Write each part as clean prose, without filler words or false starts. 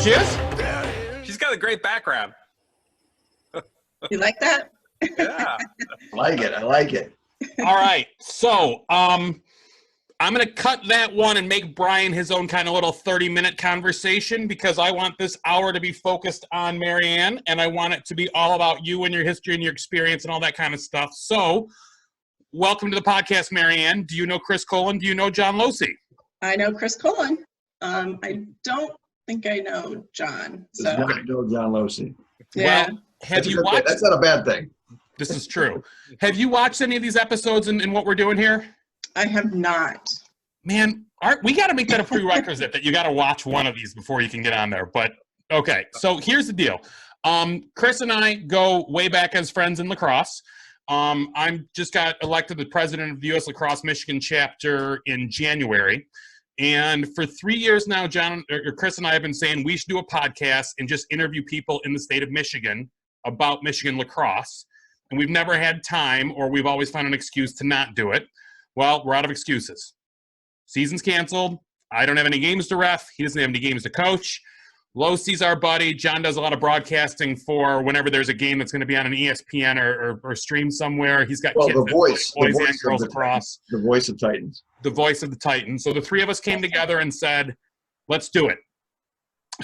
she is. She's got a great background. You like that? Yeah. I like it. All right. So I'm going to cut that one and make Brian his own kind of little 30-minute conversation, because I want this hour to be focused on Marianne, and I want it to be all about you and your history and your experience and all that kind of stuff. So welcome to the podcast, Marianne. Do you know Chris Colin? Do you know John Losey? I know Chris Colin. I don't think I know John. So. Does not know John Losey. Yeah. Well, have you watched? That's not a bad thing. This is true. Have you watched any of these episodes and what we're doing here? I have not. Man, we got to make that a prerequisite that you got to watch one of these before you can get on there. But okay, so here's the deal. Chris and I go way back as friends in lacrosse. I'm just got elected the president of the US Lacrosse Michigan chapter in January. And for 3 years now, Chris and I have been saying we should do a podcast and just interview people in the state of Michigan about Michigan lacrosse. And we've never had time, or we've always found an excuse to not do it. Well, we're out of excuses. Season's canceled. I don't have any games to ref. He doesn't have any games to coach. Losey's our buddy. John does a lot of broadcasting for whenever there's a game that's going to be on an ESPN or stream somewhere. He's got kids the voice and girls across. The voice of Titans. The voice of the Titans. So the three of us came together and said, let's do it.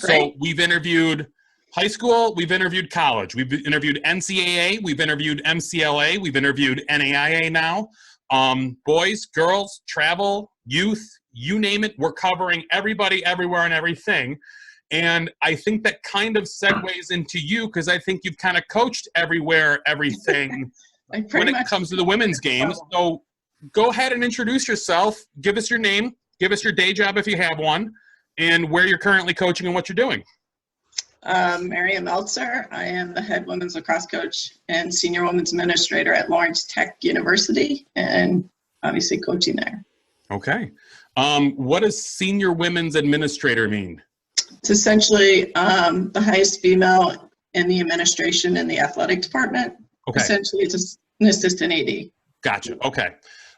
Great. So we've interviewed high school. We've interviewed college. We've interviewed NCAA. We've interviewed MCLA. We've interviewed NAIA now. Boys, girls, travel, youth, you name it. We're covering everybody, everywhere, and everything. And I think that kind of segues into you, because I think you've kind of coached everywhere, everything when it comes to the women's games. So go ahead and introduce yourself. Give us your name. Give us your day job if you have one, and where you're currently coaching and what you're doing. Marianne Meltzer. I am the head women's lacrosse coach and senior women's administrator at Lawrence Tech University, and obviously coaching there. Okay. What does senior women's administrator mean? It's essentially the highest female in the administration in the athletic department. Okay. Essentially, it's an assistant AD. Gotcha. Okay.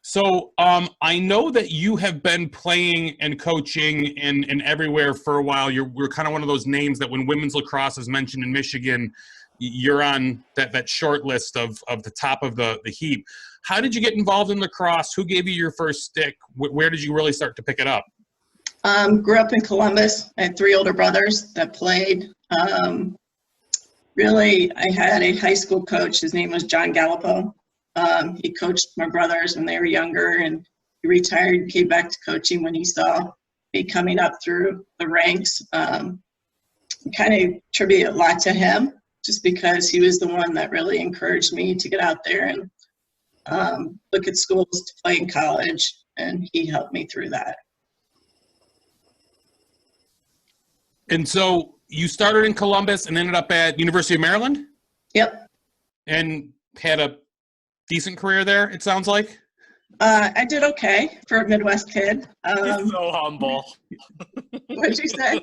So I know that you have been playing and coaching and everywhere for a while. We're kind of one of those names that when women's lacrosse is mentioned in Michigan, you're on that short list of the top of the heap. How did you get involved in lacrosse? Who gave you your first stick? Where did you really start to pick it up? Grew up in Columbus. I had three older brothers that played. Really, I had a high school coach. His name was John Gallipo. He coached my brothers when they were younger, and he retired and came back to coaching when he saw me coming up through the ranks. Kind of attribute a lot to him, just because he was the one that really encouraged me to get out there and look at schools to play in college, and he helped me through that. And so you started in Columbus and ended up at University of Maryland? Yep. And had a decent career there, it sounds like? I did okay for a Midwest kid. You're so humble. What'd you say?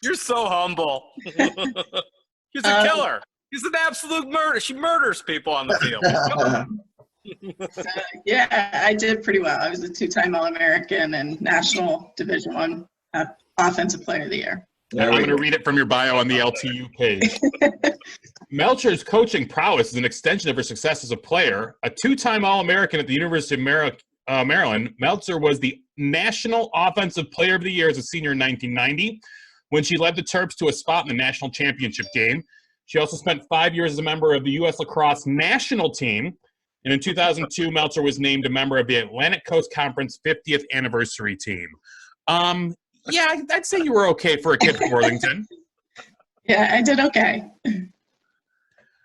You're so humble. He's a killer. He's an absolute murderer. She murders people on the field. Yeah, I did pretty well. I was a two-time All-American and National Division I Offensive Player of the Year. I'm going to read it from your bio on the LTU page. Meltzer's coaching prowess is an extension of her success as a player. A two-time All-American at the University of Maryland, Meltzer was the National Offensive Player of the Year as a senior in 1990 when she led the Terps to a spot in the national championship game. She also spent 5 years as a member of the US Lacrosse National Team. And in 2002, Meltzer was named a member of the Atlantic Coast Conference 50th Anniversary Team. Yeah, I'd say you were okay for a kid from Worthington. Yeah, I did okay.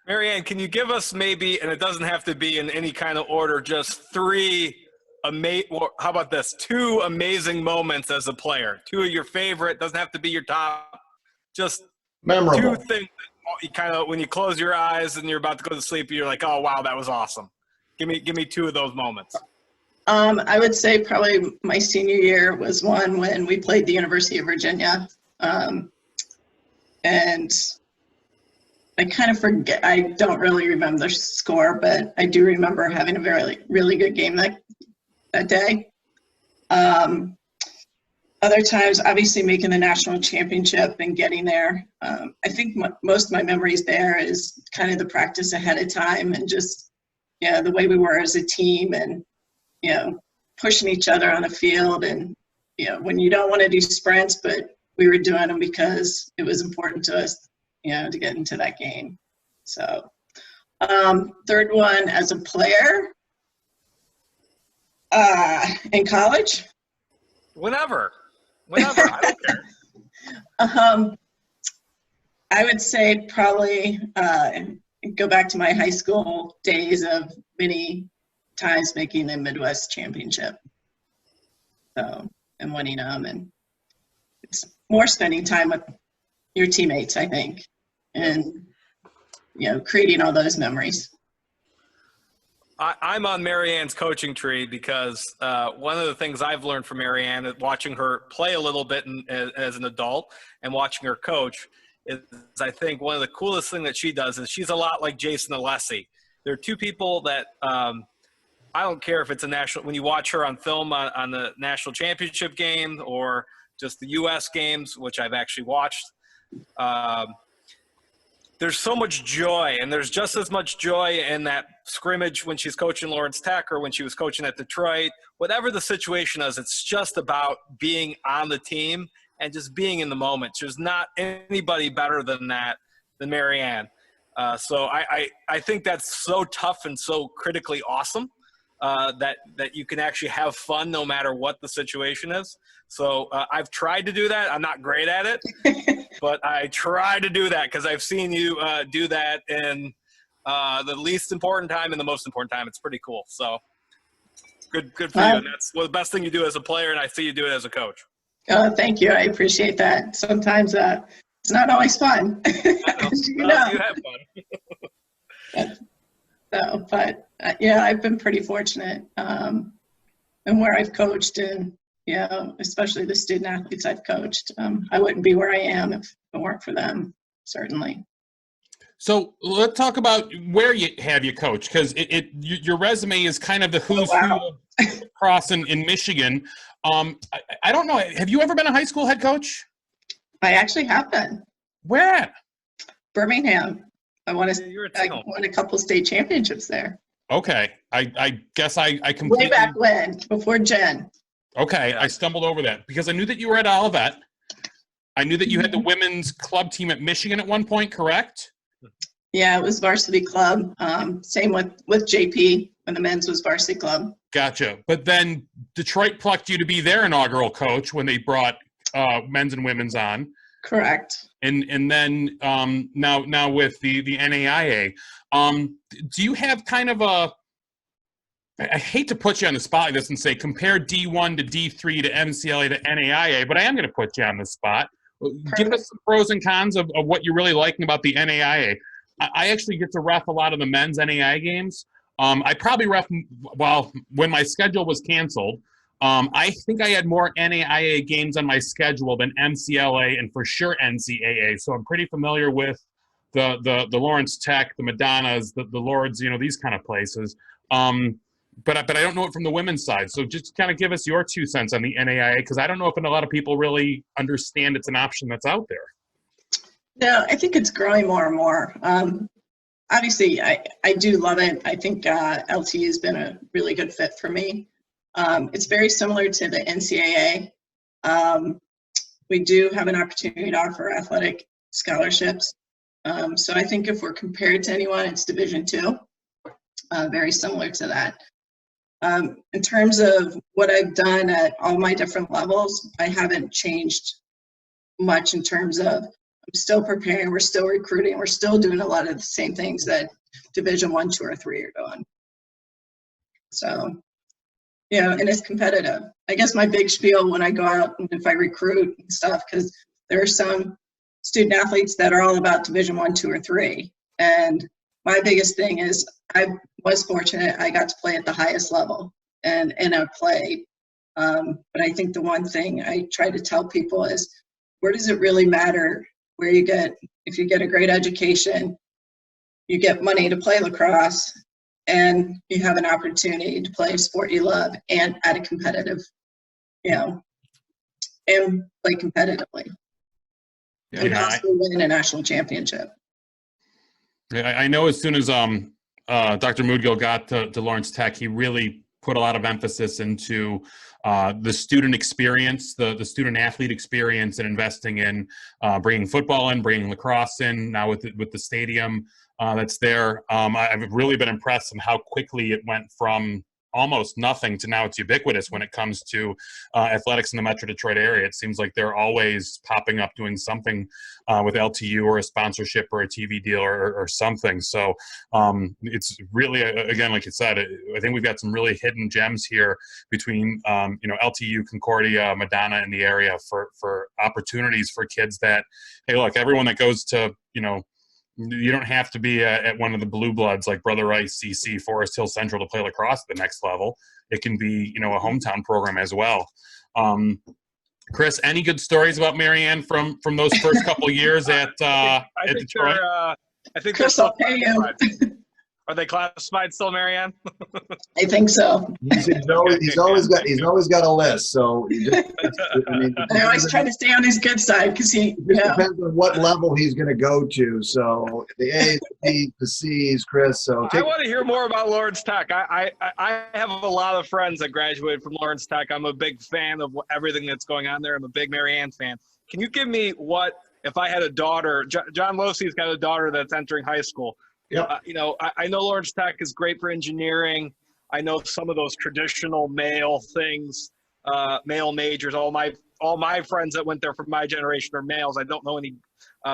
Marianne, can you give us maybe, and it doesn't have to be in any kind of order, just how about this? 2 amazing moments as a player. 2 of your favorite, doesn't have to be your top, just memorable. 2 things that you kind of, when you close your eyes and you're about to go to sleep, you're like, oh, wow, that was awesome. Give me 2 of those moments. I would say probably my senior year was one when we played the University of Virginia. And I kind of forget, I don't really remember the score, but I do remember having a really good game that day. other times, obviously making the national championship and getting there. I think most of my memories there is kind of the practice ahead of time and just, the way we were as a team and, pushing each other on the field. And, when you don't want to do sprints, but we were doing them because it was important to us, to get into that game. So, third one as a player in college. Whenever, I don't care. I would say probably go back to my high school days of many times making the Midwest Championship. So, and winning them, and it's more spending time with your teammates, I think, and creating all those memories. I'm on Marianne's coaching tree because one of the things I've learned from Marianne, watching her play a little bit as an adult and watching her coach, is I think one of the coolest things that she does is she's a lot like Jason Alessi. There are two people that I don't care if it's a national – when you watch her on film on the national championship game or just the U.S. games, which I've actually watched, there's so much joy, and there's just as much joy in that scrimmage when she's coaching Lawrence Tech or when she was coaching at Detroit. Whatever the situation is, it's just about being on the team and just being in the moment. There's not anybody better than that, than Marianne. So I think that's so tough and so critically awesome that you can actually have fun no matter what the situation is. So I've tried to do that. I'm not great at it, but I try to do that because I've seen you do that in the least important time and the most important time. It's pretty cool. So good for you. And that's the best thing you do as a player, and I see you do it as a coach. Oh, thank you. I appreciate that. Sometimes it's not always fun. You have fun. So, but I've been pretty fortunate in where I've coached, and especially the student athletes I've coached. I wouldn't be where I am if it weren't for them, certainly. So let's talk about where you have you coach, because your resume is kind of the who's who of lacrosse in Michigan. I don't know. Have you ever been a high school head coach? I actually have been. Where at? Birmingham. I won a couple state championships there. Okay. I guess I completely... Way back when, before Jen. Okay. Yeah. I stumbled over that because I knew that you were at Olivet. I knew that you had the women's club team at Michigan at one point, correct? Yeah, it was varsity club. Same with JP when the men's was varsity club. Gotcha. But then Detroit plucked you to be their inaugural coach when they brought men's and women's on. Correct. And then now with the NAIA, do you have kind of I hate to put you on the spot like this and say compare D1 to D3 to MCLA to NAIA, but I am going to put you on the spot. Perfect. Give us some pros and cons of what you're really liking about the NAIA. I actually get to ref a lot of the men's NAIA games. I probably ref, when my schedule was canceled, I think I had more NAIA games on my schedule than MCLA and for sure NCAA. So I'm pretty familiar with the Lawrence Tech, the Madonnas, the Lords, these kind of places. But I don't know it from the women's side. So just kind of give us your 2 cents on the NAIA, because I don't know if a lot of people really understand it's an option that's out there. No, I think it's growing more and more. Obviously, I do love it. I think LT has been a really good fit for me. It's very similar to the NCAA. We do have an opportunity to offer athletic scholarships. So I think if we're compared to anyone, it's Division II, very similar to that. In terms of what I've done at all my different levels, I haven't changed much in terms of I'm still preparing, we're still recruiting, we're still doing a lot of the same things that Division I, II, or III are doing. So, and it's competitive. I guess my big spiel when I go out and if I recruit and stuff, because there are some student athletes that are all about Division I, II, or III. And my biggest thing is I was fortunate I got to play at the highest level and I played. But I think the one thing I try to tell people is where does it really matter where you get, if you get a great education, you get money to play lacrosse, and you have an opportunity to play a sport you love and at a competitive, and play competitively. And Yeah, possibly win a national championship. I know as soon as Dr. Moodgill got to Lawrence Tech, he really put a lot of emphasis into the student experience, the student athlete experience, and investing in bringing football in, bringing lacrosse in. Now with the stadium that's there, I've really been impressed in how quickly it went from almost nothing to now it's ubiquitous when it comes to athletics in the Metro Detroit area. It seems like they're always popping up doing something with LTU or a sponsorship or a TV deal or something. So it's really, again, like you said, I think we've got some really hidden gems here between, LTU, Concordia, Madonna in the area for opportunities for kids that, hey, look, everyone that goes to, you don't have to be at one of the blue bloods like Brother Rice, CC, Forest Hill Central to play lacrosse at the next level. It can be, a hometown program as well. Chris, any good stories about Marianne from those first couple of years at Detroit? I think Chris, I'll pay you. Are they classified still, Marianne? I think so. He's always got a list. So I always try to stay on his good side because depends on what level he's going to go to. So the A's, the B's, the C's, Chris. So I want to hear more about Lawrence Tech. I have a lot of friends that graduated from Lawrence Tech. I'm a big fan of everything that's going on there. I'm a big Marianne fan. Can you give me if I had a daughter? John Losey's got a daughter that's entering high school. Yep. I know Lawrence Tech is great for engineering. I know some of those traditional male things, male majors. All my friends that went there from my generation are males. I don't know any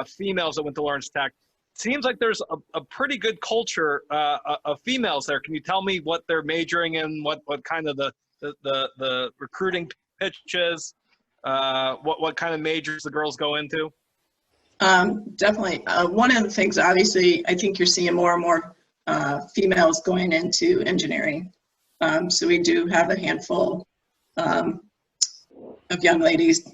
females that went to Lawrence Tech. Seems like there's a pretty good culture of females there. Can you tell me what they're majoring in? What kind of the recruiting pitch is? What kind of majors the girls go into? Definitely. One of the things, obviously, I think you're seeing more and more females going into engineering. So we do have a handful of young ladies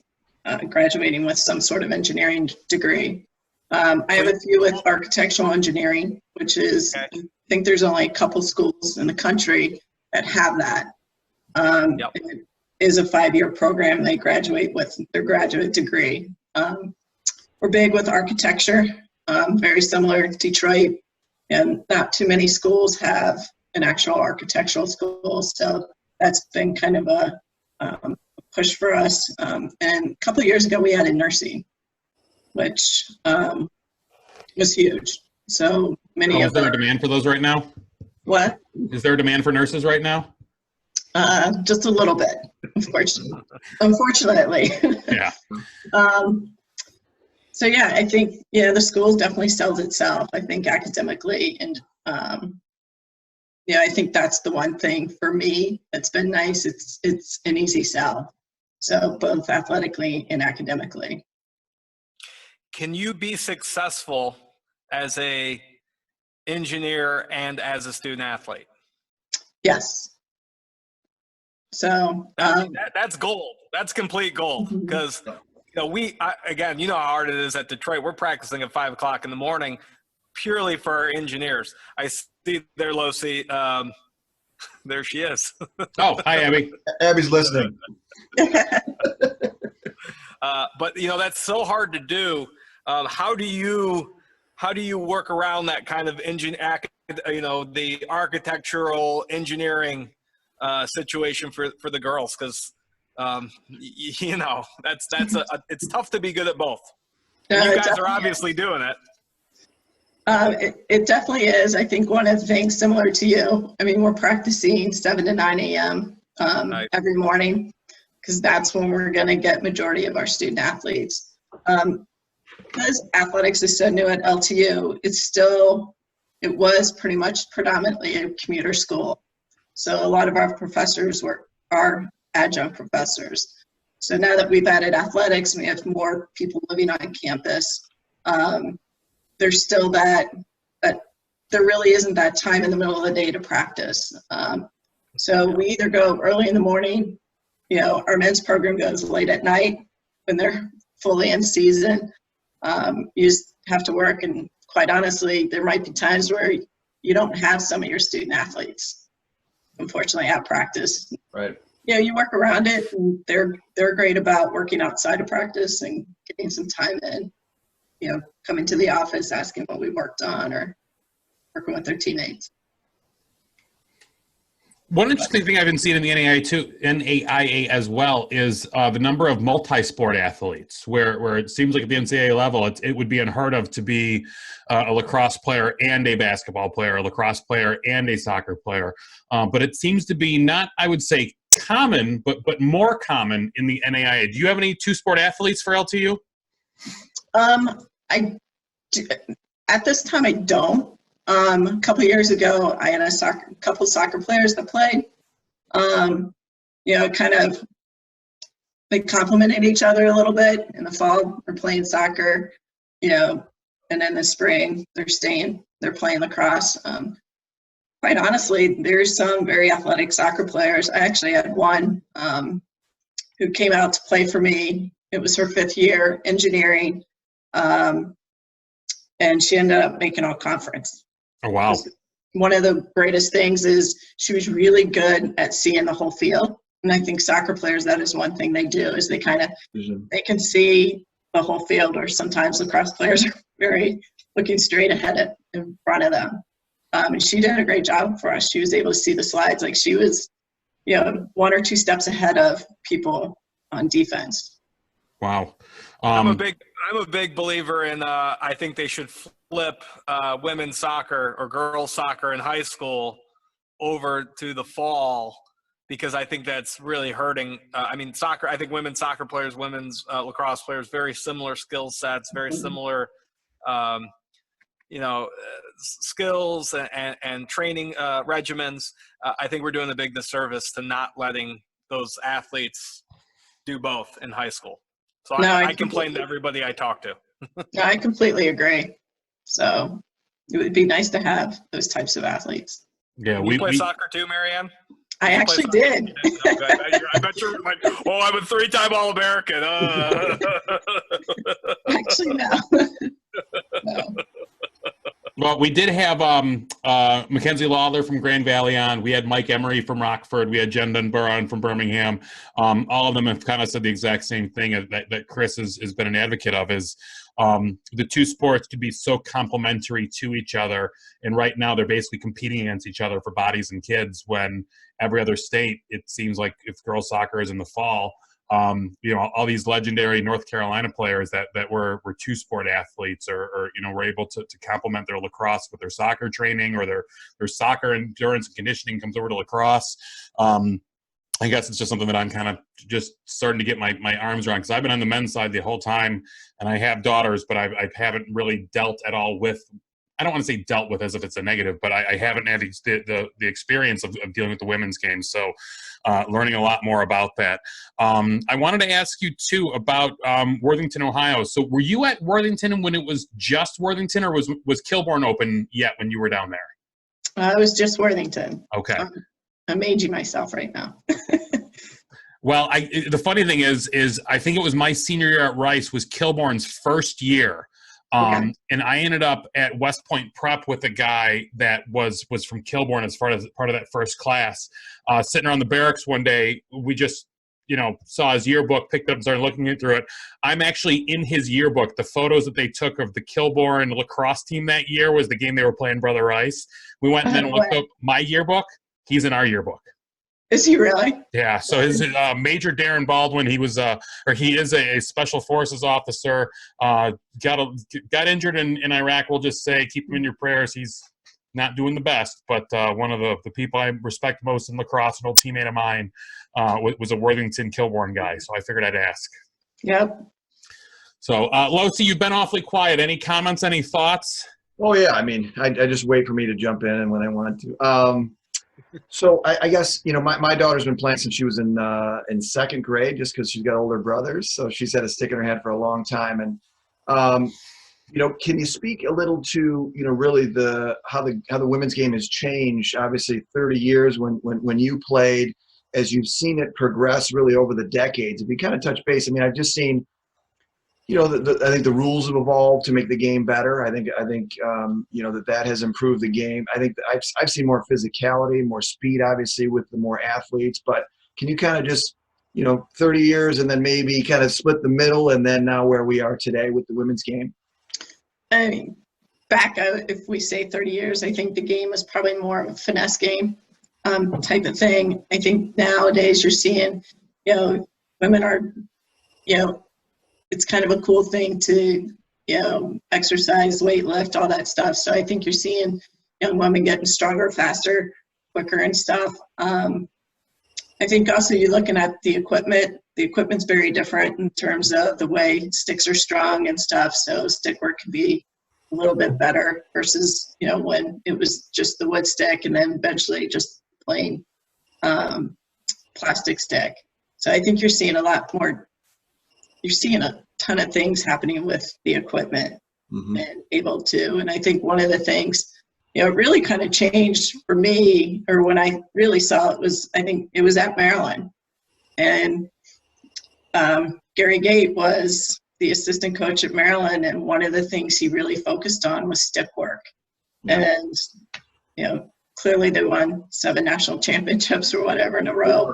graduating with some sort of engineering degree. I have a few with architectural engineering, which is, I think there's only a couple schools in the country that have that. Yep. It is a 5-year program. They graduate with their graduate degree. We're big with architecture, very similar to Detroit, and not too many schools have an actual architectural school, so that's been kind of a push for us. And a couple of years ago, we added nursing, which was huge. So many Is there a demand for those right now? What? Is there a demand for nurses right now? Just a little bit, unfortunately. Yeah. So yeah, I think the school definitely sells itself. I think academically, and I think that's the one thing for me that's been nice. It's an easy sell, so both athletically and academically. Can you be successful as a engineer and as a student athlete? Yes. So that's gold. That's complete gold because. Again, you know how hard it is at Detroit. We're practicing at 5 o'clock in the morning purely for our engineers. I see there, Losey. There she is. Oh, hi, Abby. Abby's listening. But, that's so hard to do. How do you work around that kind of the architectural engineering situation for the girls? Because it's tough to be good at both. You guys are obviously doing it. It definitely is. I think one of the things similar to you, we're practicing 7 to 9 a.m. Every morning because that's when we're going to get majority of our student athletes. Because athletics is so new at LTU, it was pretty much predominantly a commuter school. So a lot of our professors are adjunct professors. So now that we've added athletics, we have more people living on campus. There's still that there really isn't that time in the middle of the day to practice. So we either go early in the morning, our men's program goes late at night when they're fully in season. You just have to work, and quite honestly, there might be times where you don't have some of your student athletes, unfortunately, at practice. Right. you know, you work around it, and they're great about working outside of practice and getting some time in, you know, coming to the office, asking what we worked on, or working with their teammates. One interesting thing I've been seeing in the NAIA as well is the number of multi-sport athletes, where it seems like at the NCAA level, it would be unheard of to be a lacrosse player and a basketball player, a lacrosse player and a soccer player. But it seems to be not, I would say, common, but more common in the NAIA. Do you have any two-sport athletes for LTU? I do, at this time I don't. A couple of years ago, I had a couple soccer players that played. You know, kind of they complemented each other a little bit. In the fall, they're playing soccer, you know, and in the spring, they're playing lacrosse. Quite honestly, there's some very athletic soccer players. I actually had one who came out to play for me. It was her 5th year, engineering, and she ended up making all conference. Oh, wow. One of the greatest things is she was really good at seeing the whole field. And I think soccer players, that is one thing they do, is they can see the whole field, or sometimes lacrosse players are very looking straight ahead in front of them. And she did a great job for us. She was able to see the slides. Like, she was, you know, 1 or 2 steps ahead of people on defense. Wow. I'm a big believer in, I think they should flip women's soccer or girls soccer in high school over to the fall, because I think that's really hurting. I mean, soccer, I think women's soccer players, women's lacrosse players, very similar skill sets, very similar, you know, skills and training regimens. I think we're doing a big disservice to not letting those athletes do both in high school. So No, I complain to everybody I talk to. No, I completely agree. So it would be nice to have those types of athletes. Yeah, You play soccer too, Marianne? I actually did. I bet you're like, oh, I'm a 3-time All-American. Actually, no. No. Well, we did have Mackenzie Lawler from Grand Valley on. We had Mike Emery from Rockford. We had Jen Dunbar on from Birmingham. All of them have kind of said the exact same thing that Chris has been an advocate of, is the two sports could be so complementary to each other. And right now they're basically competing against each other for bodies and kids, when every other state, it seems like if girls soccer is in the fall, you know, all these legendary North Carolina players that were two-sport athletes, or you know, were able to complement their lacrosse with their soccer training, or their soccer endurance and conditioning comes over to lacrosse. I guess it's just something that I'm kind of just starting to get my arms around, because I've been on the men's side the whole time, and I have daughters, but I haven't really dealt at all with, I don't want to say dealt with as if it's a negative, but I haven't had the experience of dealing with the women's game. So learning a lot more about that. I wanted to ask you too about Worthington, Ohio. So were you at Worthington when it was just Worthington, or was Kilbourne open yet when you were down there? It was just Worthington. Okay. I'm aging myself right now. Well, the funny thing is I think it was my senior year at Rice was Kilbourne's first year. Okay. And I ended up at West Point Prep with a guy that was from Kilbourne as part of that first class. Sitting around the barracks one day, we just, you know, saw his yearbook, picked up and started looking through it. I'm actually in his yearbook. The photos that they took of the Kilbourne lacrosse team that year was the game they were playing Brother Rice. We went and then looked up my yearbook. He's in our yearbook. Is he really? Yeah. So his Major Darren Baldwin, he is a special forces officer. Got injured in Iraq. We'll just say keep him in your prayers. He's not doing the best, but one of the people I respect most in lacrosse, an old teammate of mine, was a Worthington Kilbourne guy. So I figured I'd ask. Yep. So Losi, you've been awfully quiet. Any comments? Any thoughts? Oh yeah, I mean, I just wait for me to jump in and when I want to. So I guess, you know, my daughter's been playing since she was in 2nd grade, just because she's got older brothers. So she's had a stick in her head for a long time. And, you know, can you speak a little to, you know, really how the women's game has changed? Obviously 30 years when you played, as you've seen it progress really over the decades. If you kind of touch base, I mean, I've just seen, you know, I think the rules have evolved to make the game better. I think you know, that has improved the game. I think I've seen more physicality, more speed, obviously, with the more athletes. But Can you kind of just, 30 years and then maybe kind of split the middle and then now where we are today with the women's game? I mean, back out, if we say 30 years, I think the game was probably more of a finesse game type of thing. I think nowadays you're seeing, women are, it's kind of a cool thing to, exercise, weight lift, all that stuff. So I think you're seeing young women getting stronger, faster, quicker and stuff. I think also you're looking at the equipment. The equipment's very different in terms of the way sticks are strung and stuff. So stick work can be a little bit better versus, when it was just the wood stick and then eventually just plain plastic stick. So I think you're seeing a lot more, you're seeing a ton of things happening with the equipment and able to. And I think one of the things, it really kind of changed for me, or when I really saw it was, I think it was at Maryland. And Gary Gate was the assistant coach at Maryland, and one of the things he really focused on was stick work. Yeah. And, clearly they won 7 national championships or whatever in a row.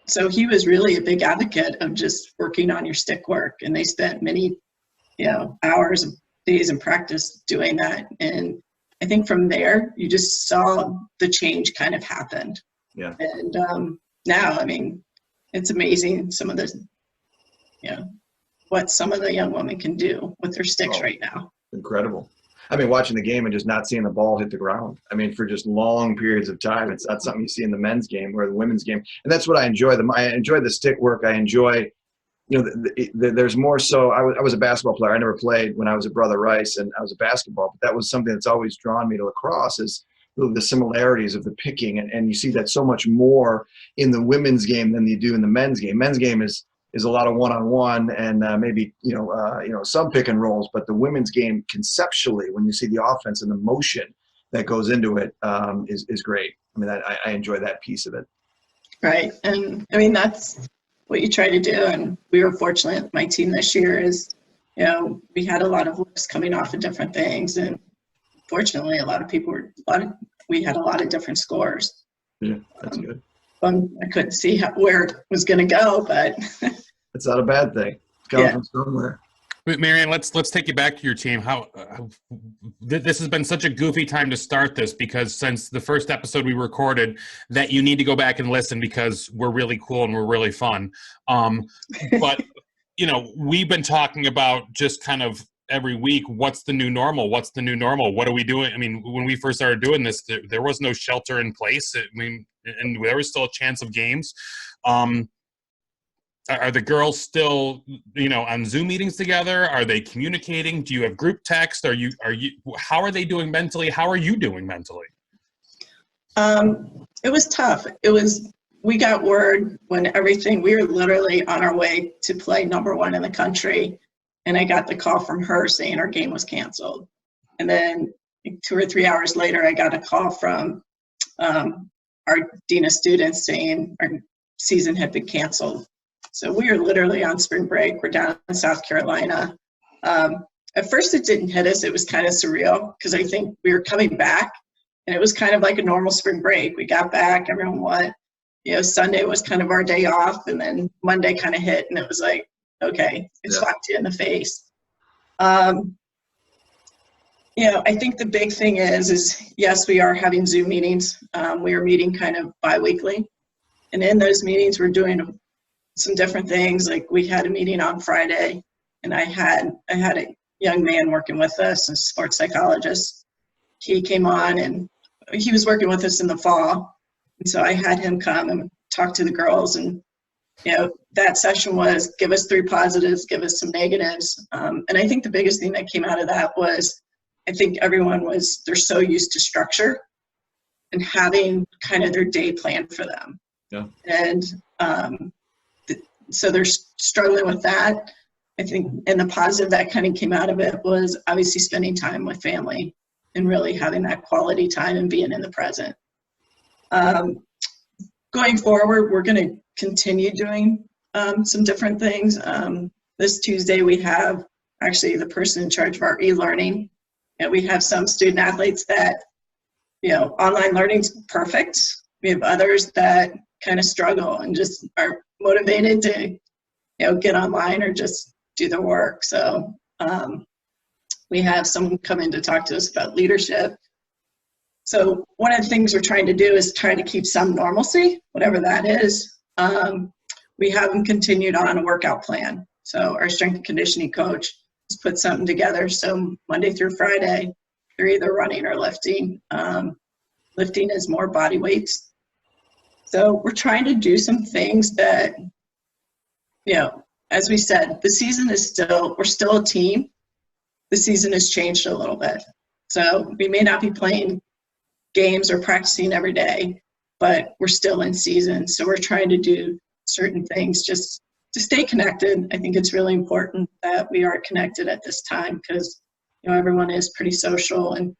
So he was really a big advocate of just working on your stick work, and they spent many, hours and days in practice doing that. And I think from there, you just saw the change kind of happened. Yeah. And now, I mean, it's amazing some of the, what some of the young women can do with their sticks right now. Incredible. I mean, watching the game and just not seeing the ball hit the ground. I mean, for just long periods of time, it's not something you see in the men's game or the women's game. And that's what I enjoy. I enjoy the stick work. I enjoy, there's more so. I was a basketball player. I never played when I was at Brother Rice, and I was a basketball. But that was something that's always drawn me to lacrosse, is really the similarities of the picking. And you see that so much more in the women's game than you do in the men's game. Men's game is a lot of one-on-one and maybe, some pick and rolls, but the women's game conceptually, when you see the offense and the motion that goes into it, is great. I mean, I enjoy that piece of it. Right. And I mean, that's what you try to do. And we were fortunate, my team this year is, we had a lot of looks coming off of different things. And fortunately, we had a lot of different scores. Yeah, that's good. I couldn't see where it was going to go, but it's not a bad thing. It's coming from somewhere. Marianne, let's take you back to your team. This has been such a goofy time to start this, because since the first episode we recorded, that you need to go back and listen because we're really cool and we're really fun. But we've been talking about just kind of every week, what's the new normal? What's the new normal? What are we doing? I mean, when we first started doing this, there was no shelter in place. And there was still a chance of games. Are the girls still, on Zoom meetings together? Are they communicating? Do you have group text? How are they doing mentally? How are you doing mentally? It was tough. We got word when we were literally on our way to play #1 in the country. And I got the call from her saying our game was canceled. And then 2 or 3 hours later, I got a call from our dean of students saying our season had been canceled. So we were literally on spring break. We're down in South Carolina. At first it didn't hit us. It was kind of surreal because I think we were coming back and it was kind of like a normal spring break. We got back, everyone went, Sunday was kind of our day off, and then Monday kind of hit and it was like, okay, it slapped you in the face. I think the big thing is yes, we are having Zoom meetings. We are meeting kind of bi-weekly. And in those meetings, we're doing some different things. Like we had a meeting on Friday, and I had a young man working with us, a sports psychologist. He came on, and he was working with us in the fall. And so I had him come and talk to the girls. And, that session was give us 3 positives, give us some negatives. And I think the biggest thing that came out of that was, I think they're so used to structure and having kind of their day planned for them. Yeah. And so they're struggling with that. I think, and the positive that kind of came out of it was obviously spending time with family and really having that quality time and being in the present. Going forward, we're going to continue doing some different things. This Tuesday, we have actually the person in charge of our e-learning. And we have some student athletes that, online learning's perfect. we have others that kind of struggle and just are motivated to, get online or just do the work. So we have someone come in to talk to us about leadership. So one of the things we're trying to do is try to keep some normalcy, whatever that is. We have them continued on a workout plan. So our strength and conditioning coach has put something together. So Monday through Friday, they're either running or lifting. Lifting is more body weights. So we're trying to do some things that, as we said, the season is we're still a team. The season has changed a little bit. So we may not be playing games or practicing every day, but we're still in season. So we're trying to do certain things just to stay connected. I think it's really important that we are connected at this time because, everyone is pretty social, and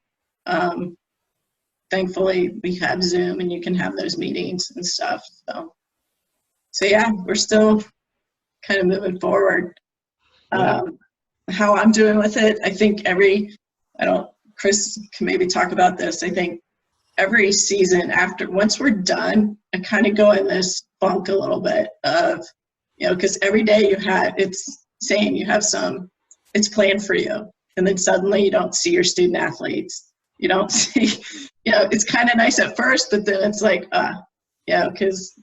thankfully we have Zoom and you can have those meetings and stuff. So yeah, we're still kind of moving forward. How I'm doing with it, I think Chris can maybe talk about this. I think every season once we're done, I kind of go in this funk a little bit of, because every day it's planned for you. And then suddenly you don't see your student athletes. You don't see, it's kind of nice at first, but then it's like, because,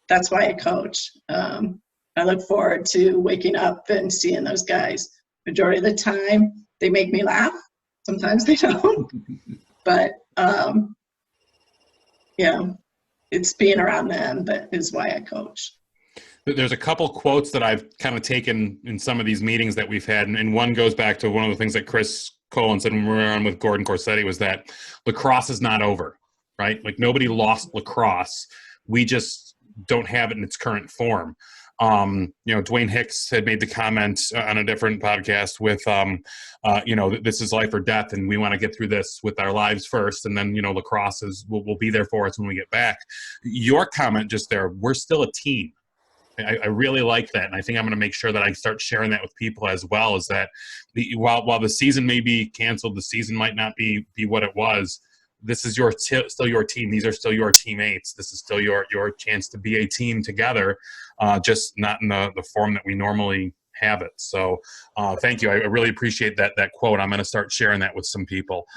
that's why I coach. I look forward to waking up and seeing those guys. Majority of the time, they make me laugh. Sometimes they don't. But, it's being around them that is why I coach. There's a couple quotes that I've kind of taken in some of these meetings that we've had, and one goes back to one of the things that Chris Colin said when we were on with Gordon Corsetti was that lacrosse is not over, right? Like nobody lost lacrosse. We just don't have it in its current form. Dwayne Hicks had made the comment on a different podcast with, this is life or death, and we want to get through this with our lives first, and then, lacrosse will be there for us when we get back. Your comment just there, we're still a team. I really like that, and I think I'm going to make sure that I start sharing that with people as well, is that while the season may be canceled, the season might not be what it was. This is still your team. These are still your teammates. This is still your chance to be a team together, just not in the form that we normally have it. So thank you. I really appreciate that quote. I'm going to start sharing that with some people.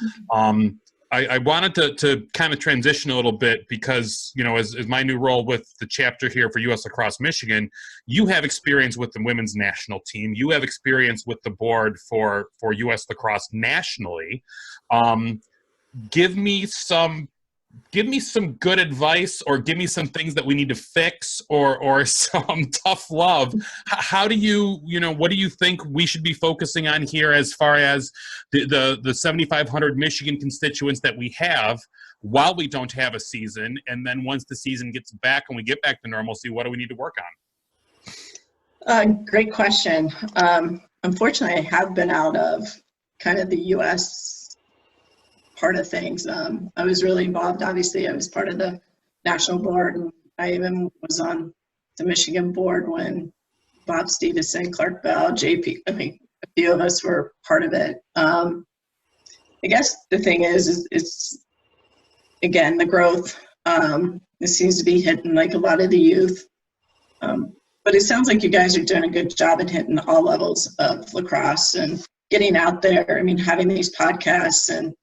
I wanted to kind of transition a little bit because, as my new role with the chapter here for US Lacrosse Michigan, you have experience with the women's national team. You have experience with the board for US Lacrosse nationally. Give me some good advice, or give me some things that we need to fix, or some tough love. How do what do you think we should be focusing on here as far as the 7,500 Michigan constituents that we have while we don't have a season? And then once the season gets back and we get back to normalcy, what do we need to work on? Great question. Unfortunately, I have been out of kind of the U.S. part of things. I was really involved. Obviously, I was part of the national board, and I even was on the Michigan board when Bob Stevenson, Clark Bell, JP, a few of us were part of it. I guess the thing is it's, again, the growth. It seems to be hitting like a lot of the youth. But it sounds like you guys are doing a good job at hitting all levels of lacrosse and getting out there. I mean, having these podcasts, and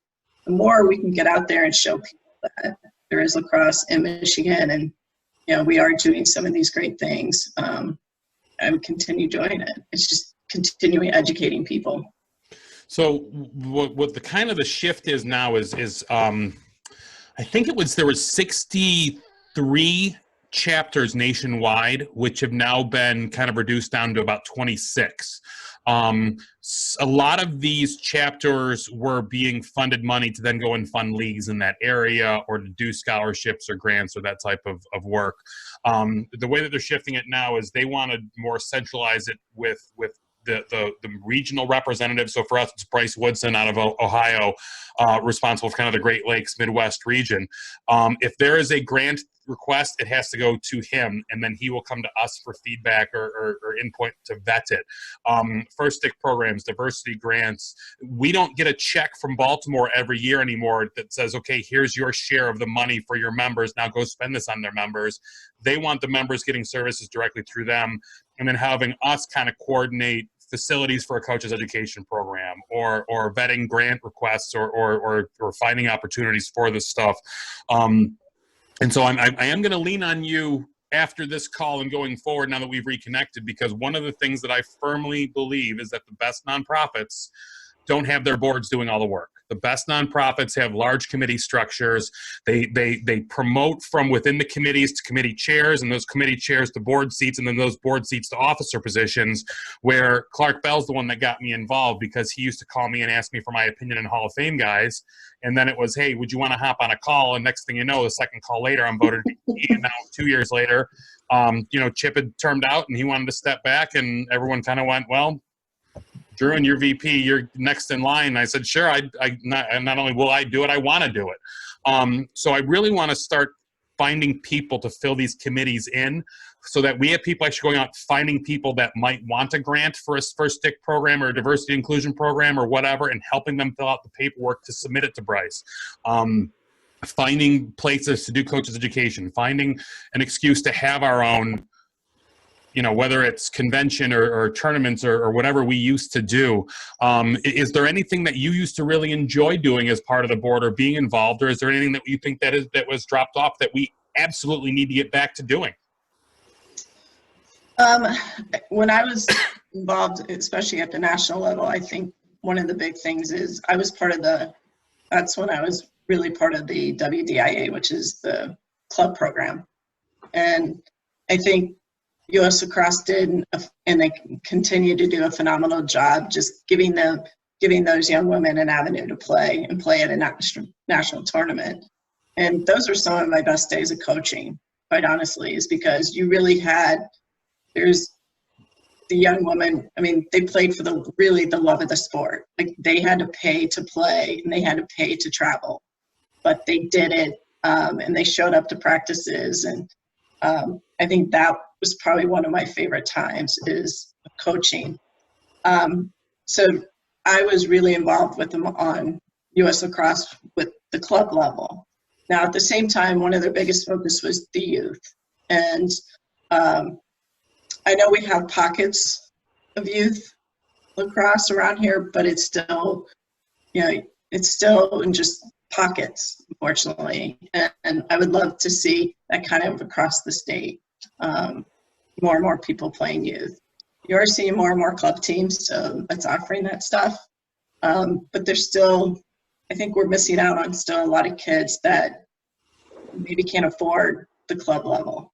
the more we can get out there and show people that there is lacrosse in Michigan, and we are doing some of these great things, I would continue doing it. It's just continuing educating people. So what the kind of the shift is now is I think there was 63 chapters nationwide, which have now been kind of reduced down to about 26. A lot of these chapters were being funded money to then go and fund leagues in that area, or to do scholarships or grants or that type of work. The way that they're shifting it now is they want to more centralize it with the regional representatives. So for us, it's Bryce Woodson out of Ohio, responsible for kind of the Great Lakes Midwest region. If there is a grant request, it has to go to him, and then he will come to us for feedback or input to vet it. First stick programs, diversity grants. We don't get a check from Baltimore every year anymore that says, okay, here's your share of the money for your members. Now go spend this on their members. They want the members getting services directly through them, and then having us kind of coordinate facilities for a coach's education program, or vetting grant requests, or finding opportunities for this stuff. And so I am going to lean on you after this call and going forward now that we've reconnected, because one of the things that I firmly believe is that the best nonprofits don't have their boards doing all the work. The best nonprofits have large committee structures. They promote from within the committees to committee chairs, and those committee chairs to board seats, and then those board seats to officer positions, where Clark Bell's the one that got me involved, because he used to call me and ask me for my opinion on Hall of Fame guys. And then it was, hey, would you want to hop on a call? And next thing you know, the second call later, I'm voted VP. And now 2 years later, Chip had turned out and he wanted to step back, and everyone kind of went, well, Drew, and you're VP, you're next in line. And I said, sure, not only will I do it, I want to do it. So I really want to start finding people to fill these committees in, so that we have people actually going out finding people that might want a grant for a first stick program or a diversity inclusion program or whatever, and helping them fill out the paperwork to submit it to Bryce. Finding places to do coaches education, finding an excuse to have our own, whether it's convention or tournaments or whatever we used to do. Is there anything that you used to really enjoy doing as part of the board or being involved, or is there anything that you think that was dropped off that we absolutely need to get back to doing? When I was involved, especially at the national level, I think one of the big things is that's when I was really part of the WDIA, which is the club program. And I think US Lacrosse did, and they continue to do a phenomenal job just giving those young women an avenue to play at a national tournament. And those were some of my best days of coaching, quite honestly, is because you really there's the young women, they played for the love of the sport. Like, they had to pay to play and they had to pay to travel, but they did it, and they showed up to practices. And I think that was probably one of my favorite times is coaching. So I was really involved with them on US Lacrosse with the club level. Now, at the same time, one of their biggest focus was the youth. And I know we have pockets of youth lacrosse around here, but it's still in just pockets, unfortunately. And I would love to see that kind of across the state. More and more people playing youth. You are seeing more and more club teams that's offering that stuff. But there's still, I think we're missing out on still a lot of kids that maybe can't afford the club level.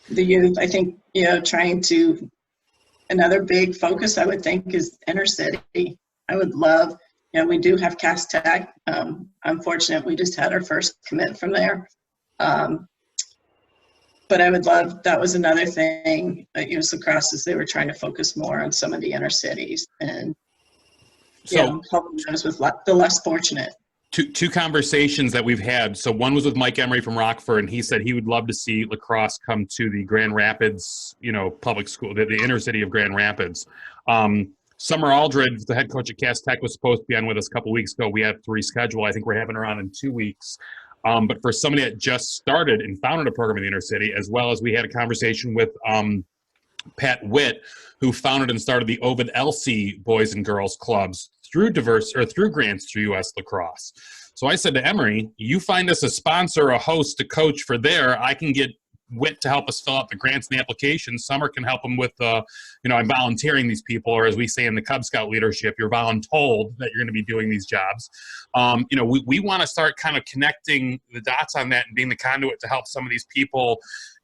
The youth, I think, another big focus I would think is inner city. I would love, we do have Cass Tech. I'm fortunate we just had our first commit from there. But I would love, that was another thing at US Lacrosse, is they were trying to focus more on some of the inner cities and helping those with the less fortunate. Two conversations that we've had. So one was with Mike Emery from Rockford, and he said he would love to see lacrosse come to the Grand Rapids, public school, the inner city of Grand Rapids. Summer Aldred, the head coach at Cass Tech, was supposed to be on with us a couple weeks ago. We had to reschedule. I think we're having her on in 2 weeks. But for somebody that just started and founded a program in the inner city, as well as we had a conversation with Pat Witt, who founded and started the Ovid Elsie Boys and Girls Clubs through grants through US Lacrosse. So I said to Emery, you find us a sponsor, a host, a coach for there. I can get Witt to help us fill out the grants and the applications. Summer can help them with, I'm volunteering these people, or as we say in the Cub Scout leadership, you're voluntold that you're going to be doing these jobs. We want to start kind of connecting the dots on that and being the conduit to help some of these people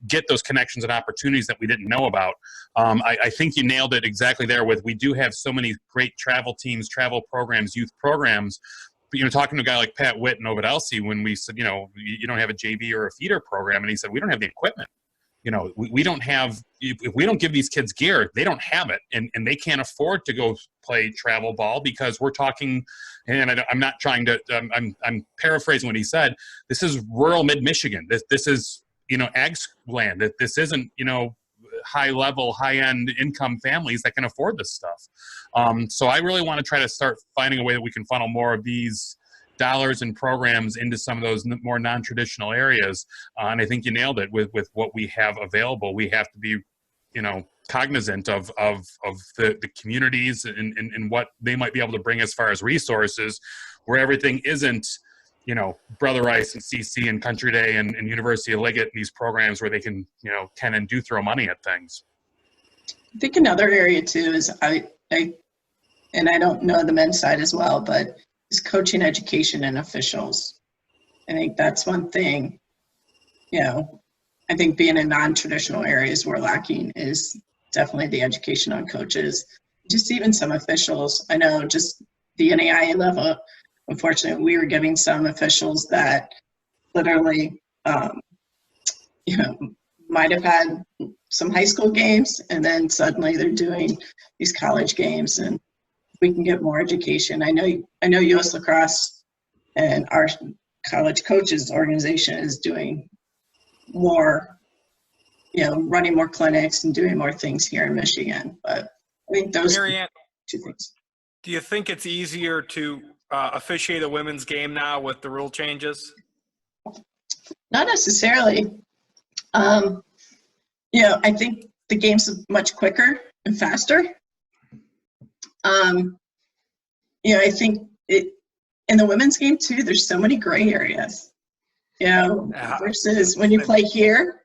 get those connections and opportunities that we didn't know about. I think you nailed it exactly there we do have so many great travel teams, travel programs, youth programs. But, talking to a guy like Pat Witt and Ovid Elsie, when we said, you don't have a JV or a feeder program, and he said, we don't have the equipment. we don't have, if we don't give these kids gear, they don't have it, and they can't afford to go play travel ball, because we're talking, and I'm not trying to, I'm paraphrasing what he said. This is rural mid-Michigan. This is, ag land. This isn't, high level, high end income families that can afford this stuff. So I really want to try to start finding a way that we can funnel more of these dollars and programs into some of those more non-traditional areas. And I think you nailed it with what we have available. We have to be, cognizant of the communities and what they might be able to bring as far as resources, where everything isn't, Brother Rice and CC and Country Day and University of Liggett, these programs where they can, can and do throw money at things. I think another area too is I don't know the men's side as well, but is coaching education and officials. I think that's one thing, I think being in non-traditional areas we're lacking is definitely the education on coaches, just even some officials. I know just the NAIA level, unfortunately, we were getting some officials that literally, might have had some high school games, and then suddenly they're doing these college games, and we can get more education. I know US Lacrosse and our college coaches organization is doing more, running more clinics and doing more things here in Michigan. But I think those Marianne, two things. do you think it's easier to officiate a women's game now with the rule changes? Not necessarily. I think the game's much quicker and faster. I think in the women's game too, there's so many gray areas, versus when you play here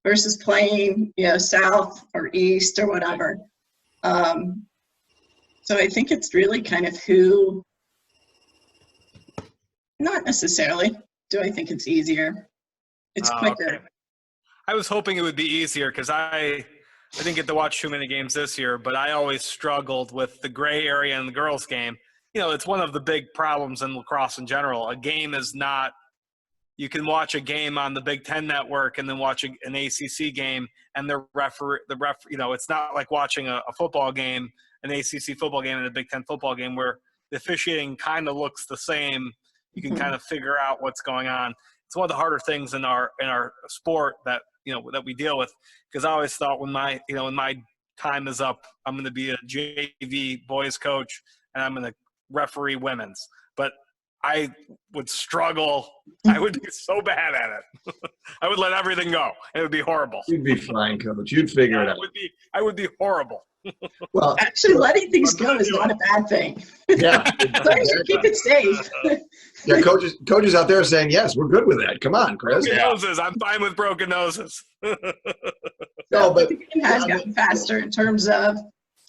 versus playing, south or east or whatever. So I think it's really kind of not necessarily do I think it's easier. It's quicker. Okay. I was hoping it would be easier, because I didn't get to watch too many games this year, but I always struggled with the gray area in the girls' game. It's one of the big problems in lacrosse in general. A game is not – you can watch a game on the Big Ten Network and then watch an ACC game, and the referee, it's not like watching a football game, an ACC football game and a Big Ten football game, where the officiating kind of looks the same. You can kind of figure out what's going on. It's one of the harder things in our sport that we deal with, because I always thought when my time is up, I'm going to be a JV boys coach and I'm going to referee women's. But I would struggle. I would be so bad at it. I would let everything go. It would be horrible. You'd be fine, Coach. You'd figure it out. I would be horrible. Well, actually, letting things go is not a bad thing. Yeah. As long as you keep it safe. Yeah, coaches out there are saying, yes, we're good with that. Come on, Chris. Broken noses. I'm fine with broken noses. No, but the game has gotten faster in terms of,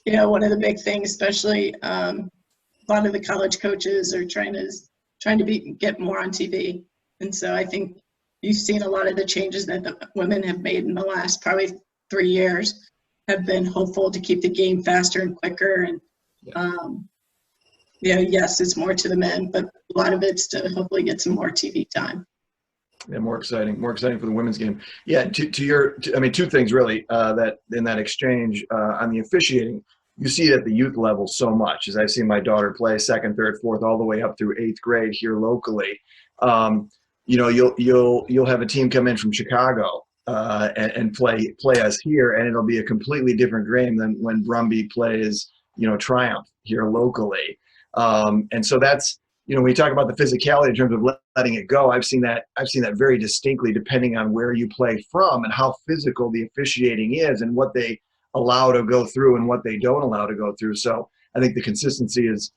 one of the big things, especially a lot of the college coaches are trying to get more on TV. And so I think you've seen a lot of the changes that the women have made in the last probably 3 years have been hopeful to keep the game faster and quicker. And yes, it's more to the men, but a lot of it's to hopefully get some more TV time. Yeah, more exciting for the women's game. Yeah, two things really that in that exchange on the officiating, you see it at the youth level so much. As I've seen my daughter play 2nd, 3rd, 4th, all the way up through 8th grade here locally. You'll have a team come in from Chicago and play us here, and it'll be a completely different game than when Brumby plays, Triumph here locally. And so that's, when you talk about the physicality in terms of letting it go, I've seen that very distinctly depending on where you play from and how physical the officiating is and what they allow to go through and what they don't allow to go through. So I think the consistency is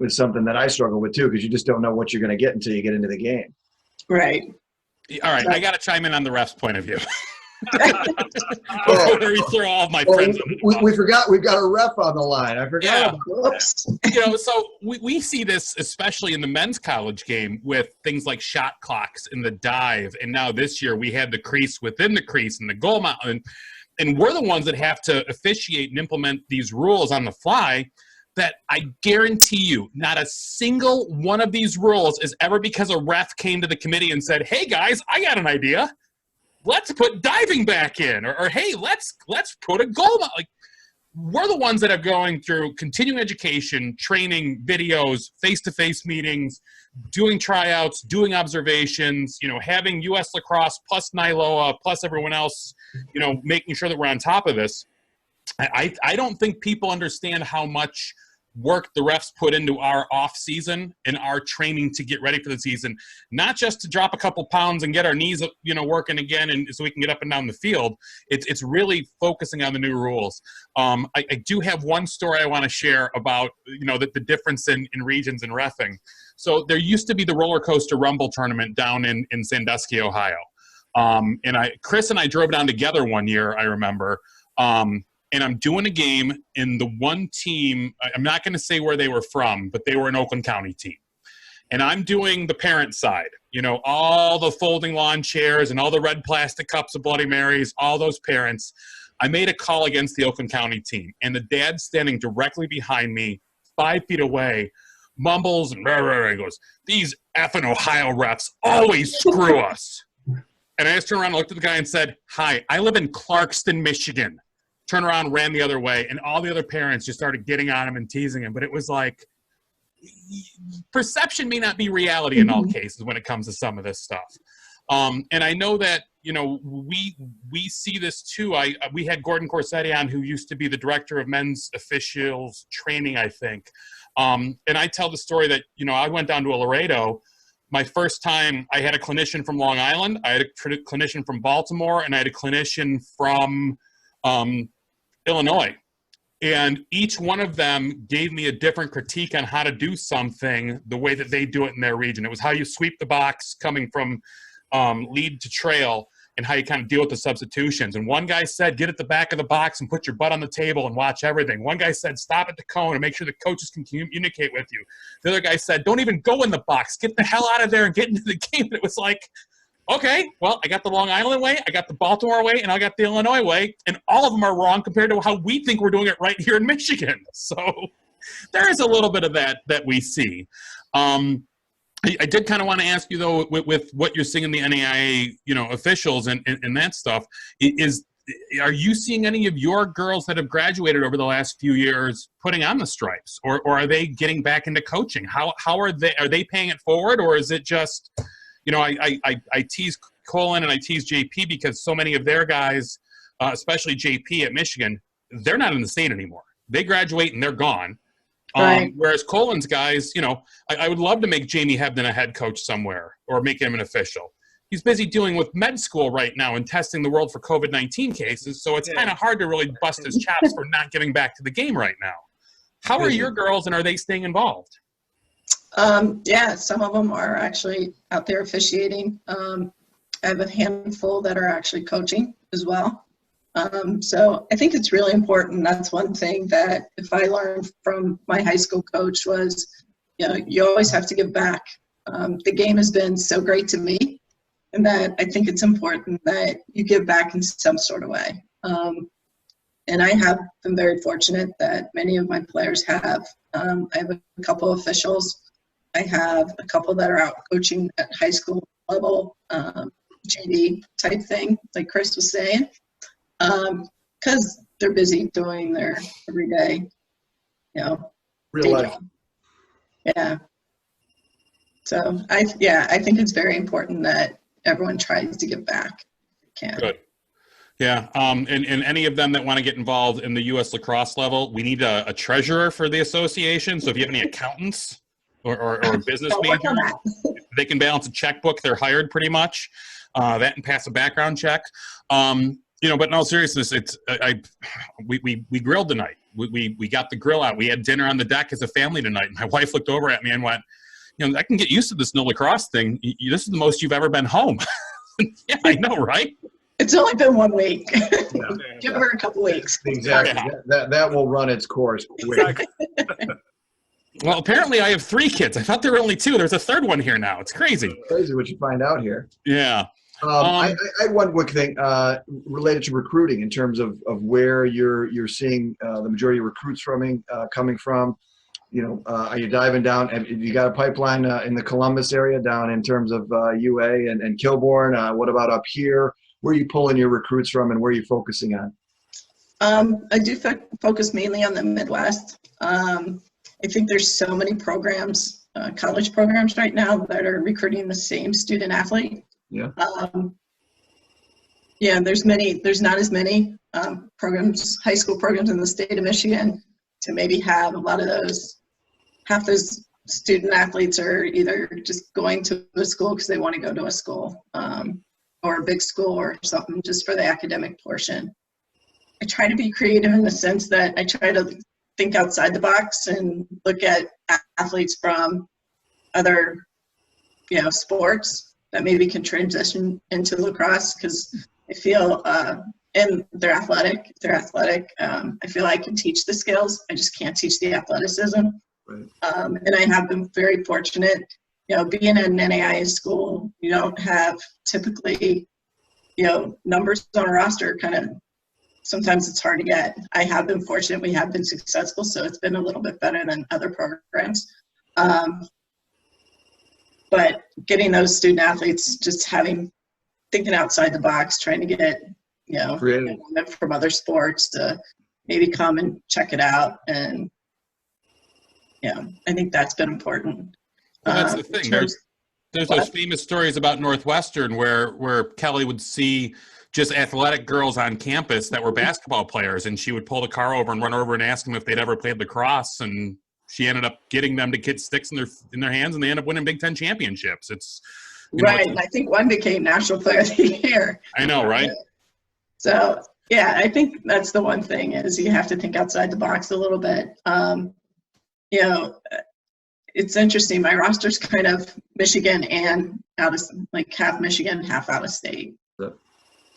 something that I struggle with too, because you just don't know what you're going to get until you get into the game. Right. All right, I got to chime in on the ref's point of view. Before we throw all of my friends. We forgot we've got a ref on the line. I forgot. Yeah. So we see this especially in the men's college game with things like shot clocks and the dive, and now this year we had the crease within the crease and the goal mountain, and we're the ones that have to officiate and implement these rules on the fly. That I guarantee you, not a single one of these rules is ever because a ref came to the committee and said, "Hey guys, I got an idea." let's put diving back in, or hey, let's put a goal. Like, we're the ones that are going through continuing education, training, videos, face-to-face meetings, doing tryouts, doing observations, having US Lacrosse plus NAIA plus everyone else, making sure that we're on top of this. I don't think people understand how much work the refs put into our off season and our training to get ready for the season, not just to drop a couple pounds and get our knees, working again, and so we can get up and down the field. It's really focusing on the new rules. I do have one story I want to share about, the difference in regions and reffing. So there used to be the roller coaster rumble tournament down in Sandusky, Ohio. Chris and I drove down together one year, I remember. And I'm doing a game, and the one team, I'm not going to say where they were from, but they were an Oakland County team. And I'm doing the parent side, all the folding lawn chairs and all the red plastic cups of Bloody Marys, all those parents. I made a call against the Oakland County team, and the dad standing directly behind me, 5 feet away, mumbles and goes, "These effing Ohio refs always screw us." And I just turned around and looked at the guy and said, "Hi, I live in Clarkston, Michigan." Turned around, ran the other way, and all the other parents just started getting on him and teasing him. But it was like, perception may not be reality in all cases when it comes to some of this stuff. And I know that, we see this too. We had Gordon Corsetti on, who used to be the director of men's officials training, I think. And I tell the story that, I went down to Laredo. My first time, I had a clinician from Long Island, I had a clinician from Baltimore, and I had a clinician from Illinois. And each one of them gave me a different critique on how to do something the way that they do it in their region. It was how you sweep the box coming from lead to trail, and how you kind of deal with the substitutions. And one guy said, get at the back of the box and put your butt on the table and watch everything. One guy said, stop at the cone and make sure the coaches can communicate with you. The other guy said, don't even go in the box. Get the hell out of there and get into the game. And it was like, okay, well, I got the Long Island way, I got the Baltimore way, and I got the Illinois way, and all of them are wrong compared to how we think we're doing it right here in Michigan. So there is a little bit of that we see. I did kind of want to ask you, though, with what you're seeing in the NAIA, officials and that stuff, are you seeing any of your girls that have graduated over the last few years putting on the stripes, or are they getting back into coaching? How are they paying it forward, or is it just, I tease Colin and I tease JP because so many of their guys, especially JP at Michigan, they're not in the state anymore. They graduate and they're gone. Right. Whereas Colin's guys, I would love to make Jamie Hebden a head coach somewhere or make him an official. He's busy dealing with med school right now and testing the world for COVID-19 cases, so it's kind of hard to really bust his chops for not giving back to the game right now. How are your girls, and are they staying involved? Some of them are actually out there officiating. I have a handful that are actually coaching as well. So I think it's really important. That's one thing that if I learned from my high school coach was, you always have to give back. The game has been so great to me, and that I think it's important that you give back in some sort of way. And I have been very fortunate that many of my players have. I have a couple of officials. I have a couple that are out coaching at high school level, JD type thing, like Chris was saying. Because they're busy doing their everyday, real life. Job. Yeah. So I think it's very important that everyone tries to give back if they can. Good. Yeah. And any of them that want to get involved in the US Lacrosse level, we need a treasurer for the association. So if you have any accountants or business majors, they can balance a checkbook. They're hired pretty much. That and pass a background check. But in all seriousness, we grilled tonight. We got the grill out. We had dinner on the deck as a family tonight. And my wife looked over at me and went, I can get used to this no lacrosse thing. This is the most you've ever been home. Yeah, I know, right? It's only been 1 week. Give her a couple weeks. Exactly. Yeah. That will run its course quick. Well, apparently I have 3 kids. I thought there were only 2. There's a third one here now. It's crazy. It's crazy what you find out here. Yeah. I had one quick thing related to recruiting in terms of where you're seeing the majority of recruits coming from. Are you diving down? Have you got a pipeline in the Columbus area down in terms of UA and Kilbourne? What about up here? where are you pulling your recruits from, and where are you focusing on? I do focus mainly on the Midwest. I think there's so many programs, college programs right now that are recruiting the same student athlete. Yeah. Yeah, there's not as many programs, high school programs in the state of Michigan to maybe have a lot of those. Half those student athletes are either just going to a school because they want to go to a school or a big school or something just for the academic portion. I try to be creative in the sense that I try to think outside the box and look at athletes from other, sports that maybe can transition into lacrosse, because I feel, and they're athletic. I feel I can teach the skills. I just can't teach the athleticism. Right. And I have been very fortunate, being in an NAIA school, you don't have typically, numbers on a roster kind of, sometimes it's hard to get. I have been fortunate. We have been successful, so it's been a little bit better than other programs. But getting those student athletes, just thinking outside the box, trying to get, Creative. from other sports to maybe come and check it out. And, I think that's been important. Well, that's the thing. There's those famous stories about Northwestern where Kelly would see just athletic girls on campus that were basketball players, and she would pull the car over and run over and ask them if they'd ever played lacrosse, and she ended up getting them to get sticks in their hands, and they ended up winning Big Ten championships. It's right. And I think one became National Player of the Year. I know, right? So yeah, I think that's the one thing is you have to think outside the box a little bit. It's interesting. My roster's kind of Michigan and out of half Michigan, half out of state.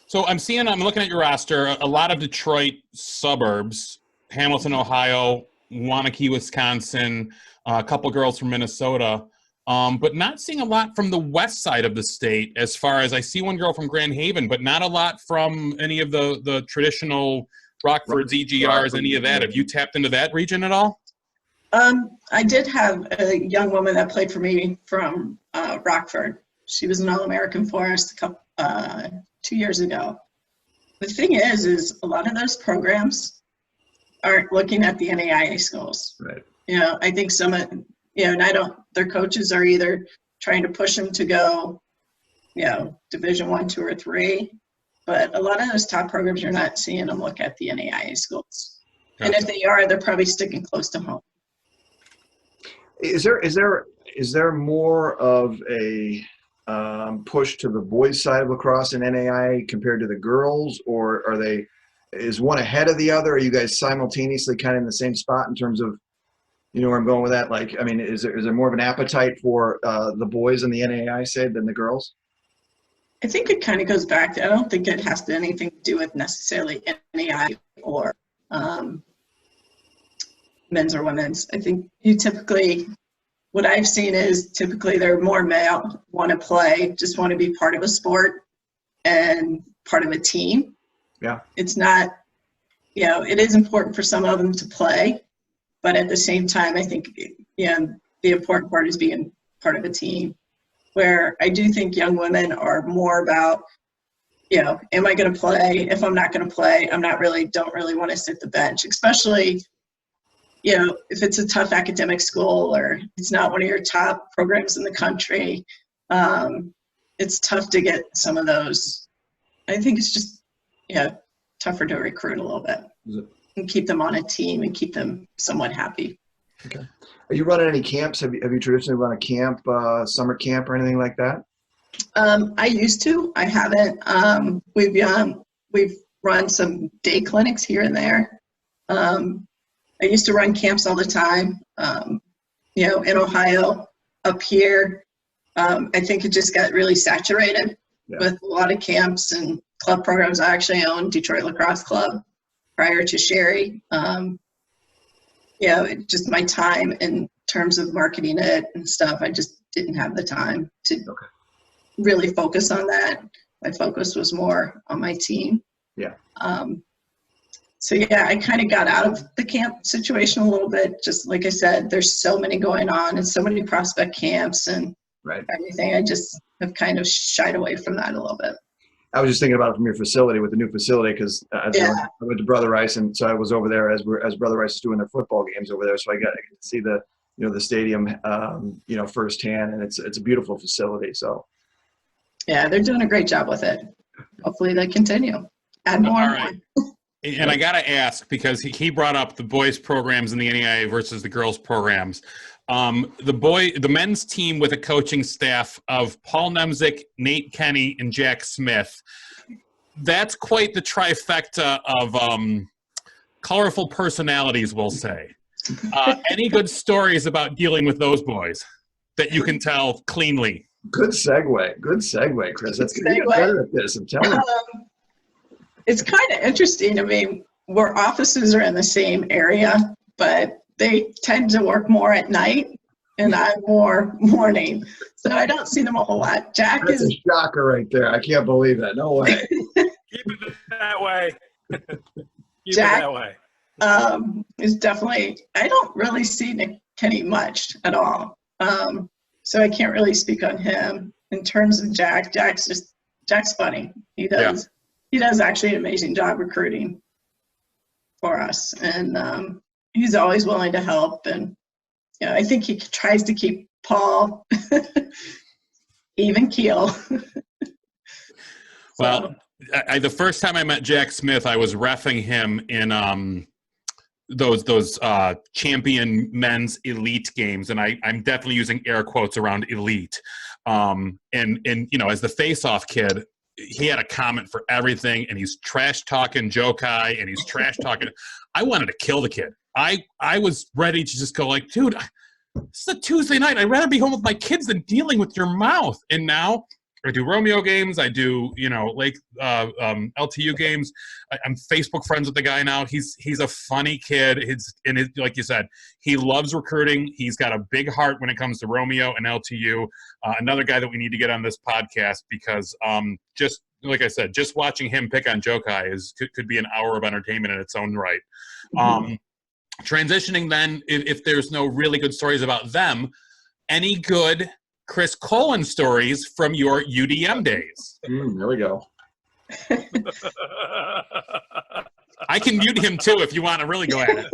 So I'm looking at your roster, a lot of Detroit suburbs, Hamilton, Ohio, Waunakee, Wisconsin, a couple girls from Minnesota, but not seeing a lot from the west side of the state as far as I see one girl from Grand Haven, but not a lot from any of the traditional Rockfords, EGRs, any of that. Have you tapped into that region at all? I did have a young woman that played for me from Rockford. She was an All-American for us 2 years ago. The thing is a lot of those programs aren't looking at the NAIA schools. Right. I think some of, and their coaches are either trying to push them to go, Division I, II, or III. But a lot of those top programs, you're not seeing them look at the NAIA schools. Gotcha. And if they are, they're probably sticking close to home. Is there more of a push to the boys' side of lacrosse in NAIA compared to the girls, or is one ahead of the other? Are you guys simultaneously kind of in the same spot in terms of, where I'm going with that? Is there more of an appetite for the boys in the NAIA side than the girls? I think it kind of goes back to, I don't think it has anything to do with necessarily NAIA or men's or women's. I think what I've seen is typically they're more male, want to play, just want to be part of a sport and part of a team. Yeah. It's not, it is important for some of them to play, but at the same time, I think, the important part is being part of a team, where I do think young women are more about, am I going to play? If I'm not going to play, don't really want to sit the bench, especially if it's a tough academic school or it's not one of your top programs in the country. It's tough to get some of those. I think it's just, tougher to recruit a little bit and keep them on a team and keep them somewhat happy. Okay. Are you running any camps? Have you traditionally run a camp, summer camp or anything like that? I used to. I haven't. We've run some day clinics here and there. I used to run camps all the time, in Ohio, up here. I think it just got really saturated with a lot of camps and club programs. I actually owned Detroit Lacrosse Club prior to Sherry. Just my time in terms of marketing it and stuff, I just didn't have the time to really focus on that. My focus was more on my team. Yeah. I kind of got out of the camp situation a little bit. Just like I said, there's so many going on and so many prospect camps and everything. I just have kind of shied away from that a little bit. I was just thinking about it from your facility with the new facility because I went to Brother Rice, and so I was over there as Brother Rice is doing their football games over there. So I got to see the the stadium firsthand, and it's a beautiful facility. So yeah, they're doing a great job with it. Hopefully they continue. Add more. All right. And I got to ask, because he brought up the boys programs in the NAIA versus the girls programs. The men's team with a coaching staff of Paul Nemzik, Nate Kenny, and Jack Smith. That's quite the trifecta of colorful personalities, we'll say. Any good stories about dealing with those boys that you can tell cleanly? Good segue, Chris. That's good. You're better at this, I'm telling you. It's kind of interesting. I mean, our offices are in the same area, but they tend to work more at night, and I'm more morning. So I don't see them a whole lot. Jack That's is a shocker right there. I can't believe that. No way. Keep it that way. Jack, it that way. Is definitely, I don't really see Nick Kenny much at all. So I can't really speak on him. In terms of Jack, Jack's funny. He does actually an amazing job recruiting for us, and he's always willing to help. And I think he tries to keep Paul even keel. Well, the first time I met Jack Smith, I was reffing him in those champion men's elite games, and I'm definitely using air quotes around elite. And as the face-off kid, he had a comment for everything, and he's trash talking Jokai, and he's trash talking. I wanted to kill the kid. I was ready to just go like, dude, it's a Tuesday night. I'd rather be home with my kids than dealing with your mouth. And now I do Romeo games. I do Lake LTU games. I'm Facebook friends with the guy now. He's a funny kid. Like you said, he loves recruiting. He's got a big heart when it comes to Romeo and LTU. Another guy that we need to get on this podcast because just like I said, just watching him pick on Jokai could be an hour of entertainment in its own right. Transitioning then, if there's no really good stories about them, any good Chris Colin stories from your UDM days? There we go. I can mute him too if you want to really go at it.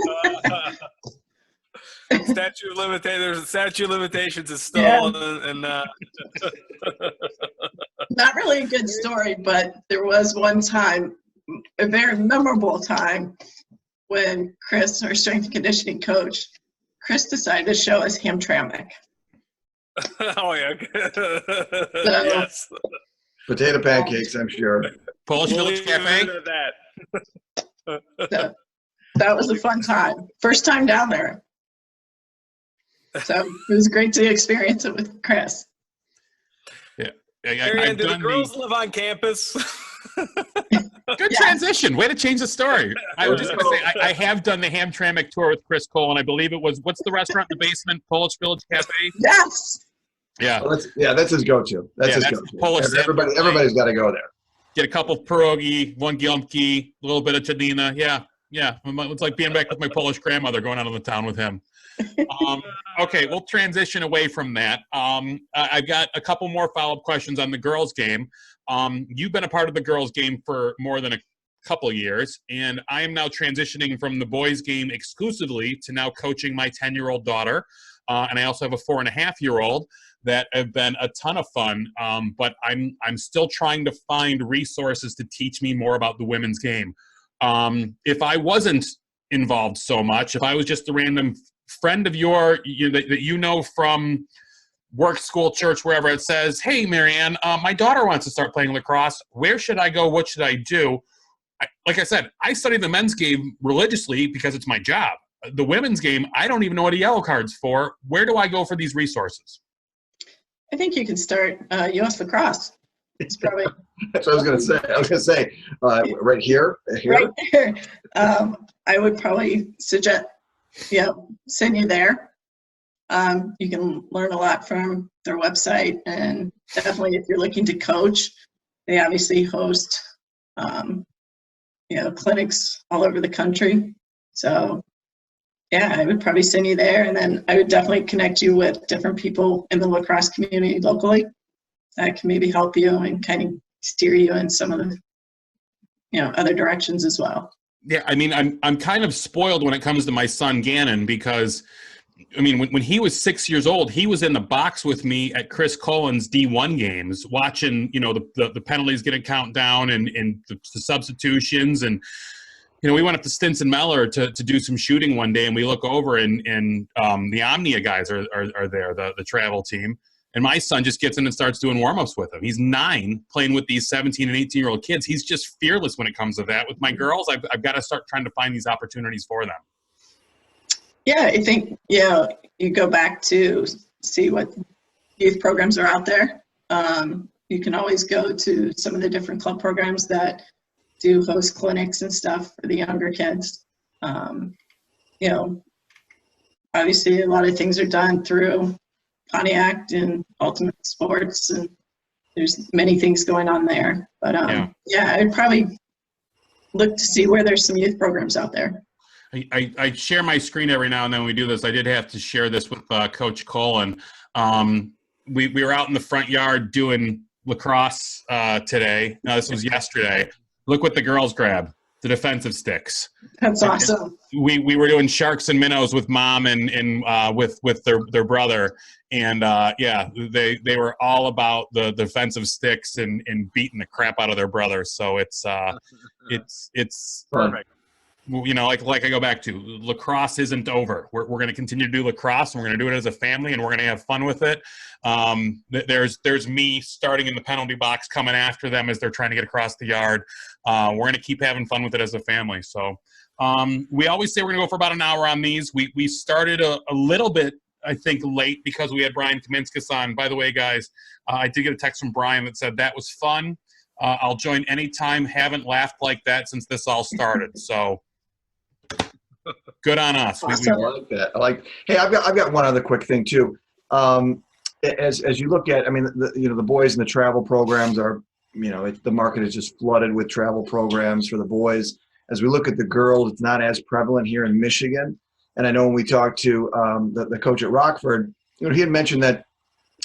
There's a statute of limitations is still and not really a good story, but there was one time, a very memorable time, when Chris, our strength and conditioning coach, Chris decided to show us Hamtramck. Oh yeah. Yes. Potato pancakes, I'm sure. Polish Village Cafe. So that was a fun time. First time down there. So it was great to experience it with Chris. Yeah. Marianne, do the girls live on campus? Good transition. Way to change the story. I was just going to say, I have done the Hamtramck tour with Chris Cole, and I believe it was, what's the restaurant in the basement? Polish Village Cafe? Yes. Yeah. Well, that's his go-to. That's his go-to. Polish everybody's got to go there. Get a couple of pierogi, one giomki, a little bit of tadina. Yeah. It's like being back with my Polish grandmother going out on the town with him. Okay, we'll transition away from that. I've got a couple more follow-up questions on the girls' game. You've been a part of the girls' game for more than a couple of years, and I am now transitioning from the boys' game exclusively to now coaching my 10-year-old daughter, and I also have a 4.5-year-old that have been a ton of fun, but I'm still trying to find resources to teach me more about the women's game. If I wasn't involved so much, if I was just a random friend of that from work, school, church, wherever, it says, hey, Marianne, my daughter wants to start playing lacrosse. Where should I go? What should I do? Like I said, I study the men's game religiously because it's my job. The women's game, I don't even know what a yellow card's for. Where do I go for these resources? I think you can start US Lacrosse. It's probably that's what I was going to say. I was going to say right here. Right there. I would probably suggest, send you there. You can learn a lot from their website, and definitely if you're looking to coach, they obviously host, clinics all over the country. So, I would probably send you there, and then I would definitely connect you with different people in the lacrosse community locally that can maybe help you and kind of steer you in some of the, other directions as well. Yeah, I mean, I'm kind of spoiled when it comes to my son Gannon because, I mean, when he was 6 years old, he was in the box with me at Chris Cullen's D1 games, watching, the penalties getting count down and the substitutions. And, we went up to Stinson Meller to do some shooting one day, and we look over and the Omnia guys are there, the travel team. And my son just gets in and starts doing warm-ups with them. He's 9, playing with these 17 and 18-year-old kids. He's just fearless when it comes to that. With my girls, I've got to start trying to find these opportunities for them. Yeah, I think, you go back to see what youth programs are out there. You can always go to some of the different club programs that do host clinics and stuff for the younger kids. Obviously a lot of things are done through Pontiac and Ultimate Sports, and there's many things going on there. But I'd probably look to see where there's some youth programs out there. I share my screen every now and then when we do this. I did have to share this with Coach Cullen. We were out in the front yard doing lacrosse today. No, this was yesterday. Look what the girls grabbed, the defensive sticks. That's awesome. We were doing sharks and minnows with mom and with their brother. And they were all about the defensive sticks and beating the crap out of their brother. So it's perfect. Like I go back to, lacrosse isn't over. We're going to continue to do lacrosse, and we're going to do it as a family, and we're going to have fun with it. There's me starting in the penalty box, coming after them as they're trying to get across the yard. We're going to keep having fun with it as a family. So we always say we're going to go for about an hour on these. We started a little bit, I think, late because we had Brian Kaminskis on. By the way, guys, I did get a text from Brian that said that was fun. I'll join anytime. Haven't laughed like that since this all started. So good on us. Awesome. I like that. Hey, I've got one other quick thing too. As you look at, I mean, the boys in the travel programs are, the market is just flooded with travel programs for the boys. As we look at the girls, it's not as prevalent here in Michigan. And I know when we talked to the coach at Rockford, he had mentioned that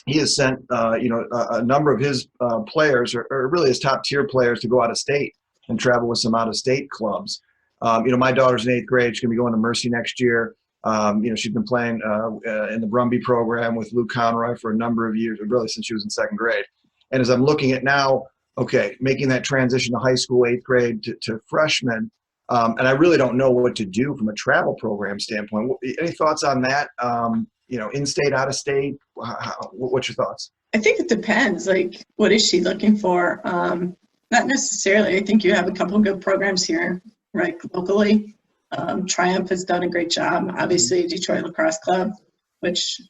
he has sent, a number of his players, or really his top tier players, to go out of state and travel with some out of state clubs. My daughter's in 8th grade. She's going to be going to Mercy next year. She's been playing in the Brumby program with Luke Conroy for a number of years, really since she was in 2nd grade. And as I'm looking at now, making that transition to high school, 8th grade to freshman, and I really don't know what to do from a travel program standpoint. Any thoughts on that? In-state, out-of-state? What's your thoughts? I think it depends. What is she looking for? Not necessarily. I think you have a couple of good programs here, right, locally. Triumph has done a great job. Obviously, Detroit Lacrosse Club, which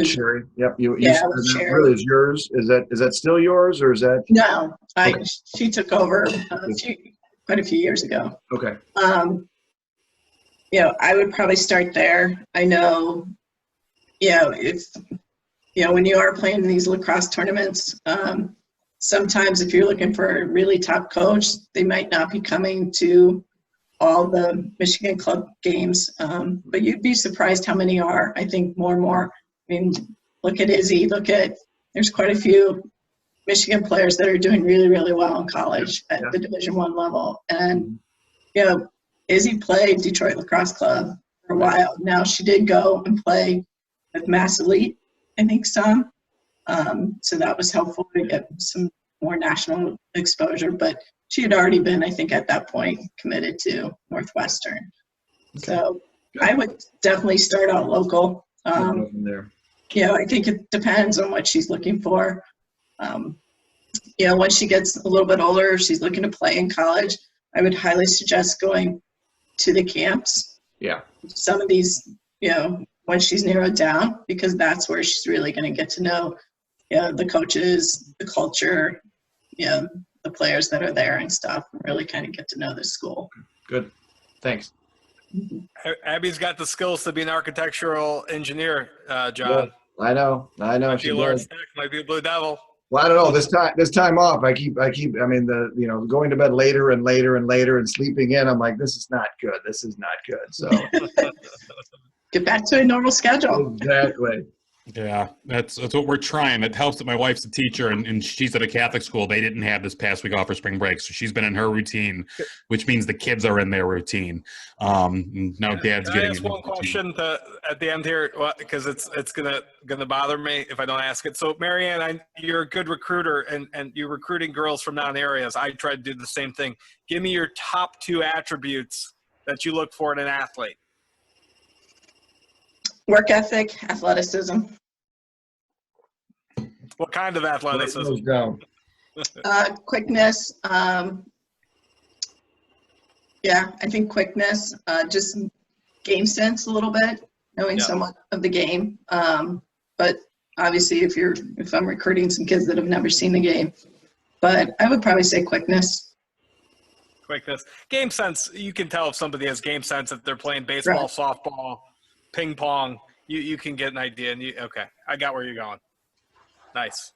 Sherry. Yep. Sherry. Really is yours. Is that still yours, or is that? No, she took over quite a few years ago. Okay. I would probably start there. I know, if when you are playing these lacrosse tournaments, sometimes if you're looking for a really top coach, they might not be coming to all the Michigan club games, but you'd be surprised how many are. I think more and more. I mean, look at Izzy. There's quite a few Michigan players that are doing really, really well in college at the Division I level. And, Izzy played Detroit Lacrosse Club for a while. Now she did go and play with Mass Elite, I think some. So that was helpful to get some more national exposure. But she had already been, I think, at that point committed to Northwestern. So I would definitely start out local. From there. I think it depends on what she's looking for. Once she gets a little bit older, if she's looking to play in college, I would highly suggest going to the camps. Yeah. Some of these, once she's narrowed down, because that's where she's really going to get to know, the coaches, the culture, the players that are there and stuff, and really kind of get to know the school. Good. Thanks. Abby's got the skills to be an architectural engineer, John. Yeah, I know. Might be a Lawrence Tech, might be a Blue Devil. Well, I don't know. This time off, I keep. I mean, going to bed later and later and later and sleeping in. I'm like, this is not good. This is not good. So get back to a normal schedule. Exactly. Yeah, that's what we're trying. It helps that my wife's a teacher and she's at a Catholic school. They didn't have this past week off for spring break, so she's been in her routine, which means the kids are in their routine. Now Dad's Can I getting ask in his one routine. question at the end here, because it's gonna bother me if I don't ask it. So, Marianne, you're a good recruiter, and you're recruiting girls from non-areas. I try to do the same thing. Give me your top 2 attributes that you look for in an athlete. Work ethic, athleticism. What kind of athleticism? Write those down. Quickness. Yeah, I think quickness, just game sense a little bit, knowing somewhat of the game. But obviously if I'm recruiting some kids that have never seen the game, but I would probably say quickness. Quickness. Game sense, you can tell if somebody has game sense if they're playing baseball, Right. softball, ping pong. You can get an idea. And okay, I got where you're going. Nice.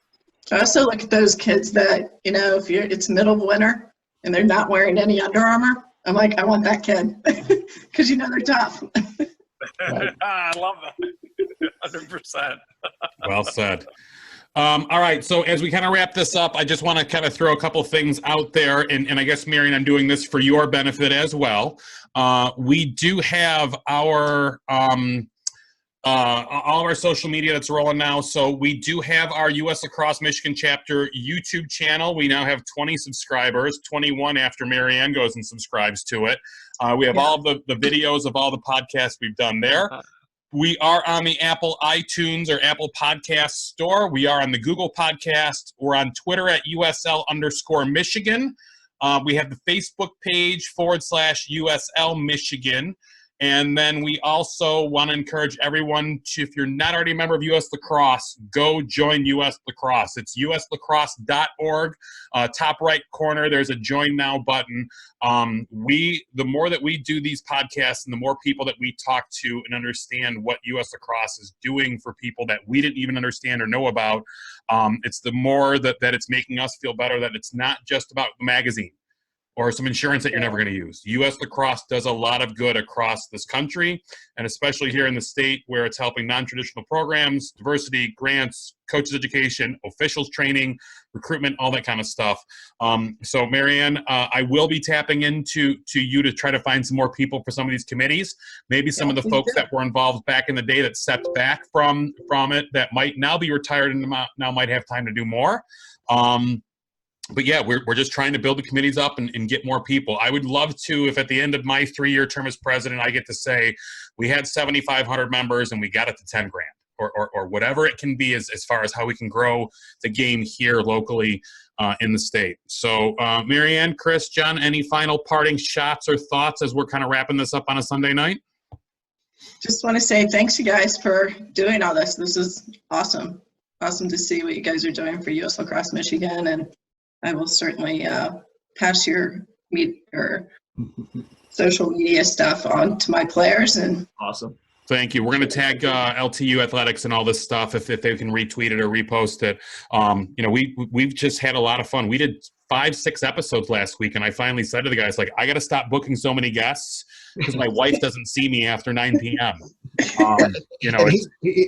I also look at those kids that, if it's middle of winter and they're not wearing any Under Armour, I'm like, I want that kid because they're tough. I love that. 100%. Well said. All right, so as we kind of wrap this up, I just want to kind of throw a couple things out there, and I guess, Marion, I'm doing this for your benefit as well. We do have our all of our social media that's rolling now. So we do have our US Lacrosse Michigan chapter YouTube channel. We now have 20 subscribers, 21 after Marianne goes and subscribes to it. We have all of the videos of all the podcasts we've done there. We are on the Apple iTunes or Apple Podcast Store. We are on the Google Podcast. We're on Twitter at USL_Michigan. We have the Facebook page /USL Michigan. And then we also want to encourage everyone to, if you're not already a member of US Lacrosse, go join US Lacrosse. It's uslacrosse.org. Top right corner, there's a Join Now button. The more that we do these podcasts and the more people that we talk to and understand what US Lacrosse is doing for people that we didn't even understand or know about, it's the more that it's making us feel better that it's not just about the magazine or some insurance that you're never going to use. US Lacrosse does a lot of good across this country, and especially here in the state where it's helping non-traditional programs, diversity, grants, coaches education, officials training, recruitment, all that kind of stuff. So, Marianne, I will be tapping into you to try to find some more people for some of these committees. Maybe some of the folks that were involved back in the day that stepped back from it that might now be retired and now might have time to do more. But yeah, we're just trying to build the committees up and get more people. I would love to, if at the end of my 3-year term as president, I get to say we had 7,500 members and we got it to 10 grand or whatever it can be as far as how we can grow the game here locally in the state. So Marianne, Chris, John, any final parting shots or thoughts as we're kind of wrapping this up on a Sunday night? Just want to say thanks, you guys, for doing all this. This is awesome. Awesome to see what you guys are doing for US Lacrosse Michigan, and I will certainly pass your social media stuff on to my players. And Awesome. Thank you. We're going to tag LTU Athletics and all this stuff if they can retweet it or repost it. We've just had a lot of fun. We did 5-6 episodes last week, and I finally said to the guys, I got to stop booking so many guests because my wife doesn't see me after 9 p.m.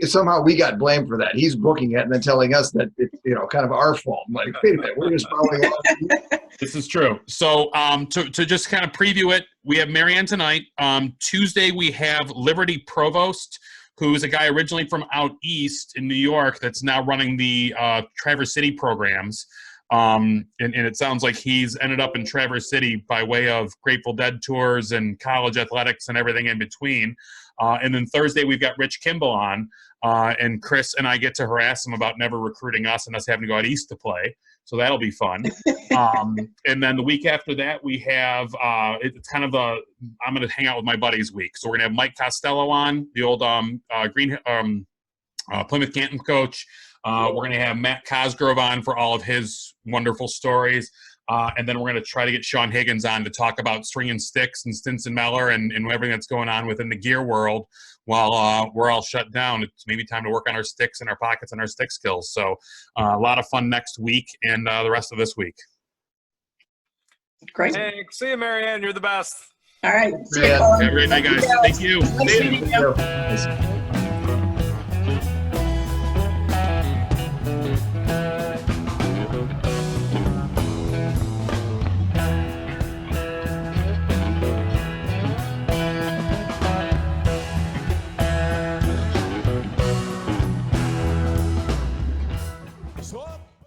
Somehow we got blamed for that. He's booking it and then telling us that it's kind of our fault. I'm like, wait a minute, we're just following along. This is true. So to just kind of preview it, we have Marianne tonight. Tuesday we have Liberty Provost, who's a guy originally from out east in New York that's now running the Traverse City programs. And it sounds like he's ended up in Traverse City by way of Grateful Dead tours and college athletics and everything in between. And then Thursday, we've got Rich Kimball on, and Chris and I get to harass him about never recruiting us and us having to go out east to play. So that'll be fun. And then the week after that, we have it's kind of I'm going to hang out with my buddies week. So we're going to have Mike Costello on, the old Plymouth Canton coach. We're going to have Matt Cosgrove on for all of his wonderful stories. And then we're going to try to get Sean Higgins on to talk about stringing sticks and Stinson Meller and everything that's going on within the gear world while we're all shut down. It's maybe time to work on our sticks and our pockets and our stick skills. So a lot of fun next week and the rest of this week. great. Hey, see you, Marianne. You're the best. All right. See you, Yeah. Colin. Have a great night, guys. Thank you. Nice See ya. meeting you. Yes.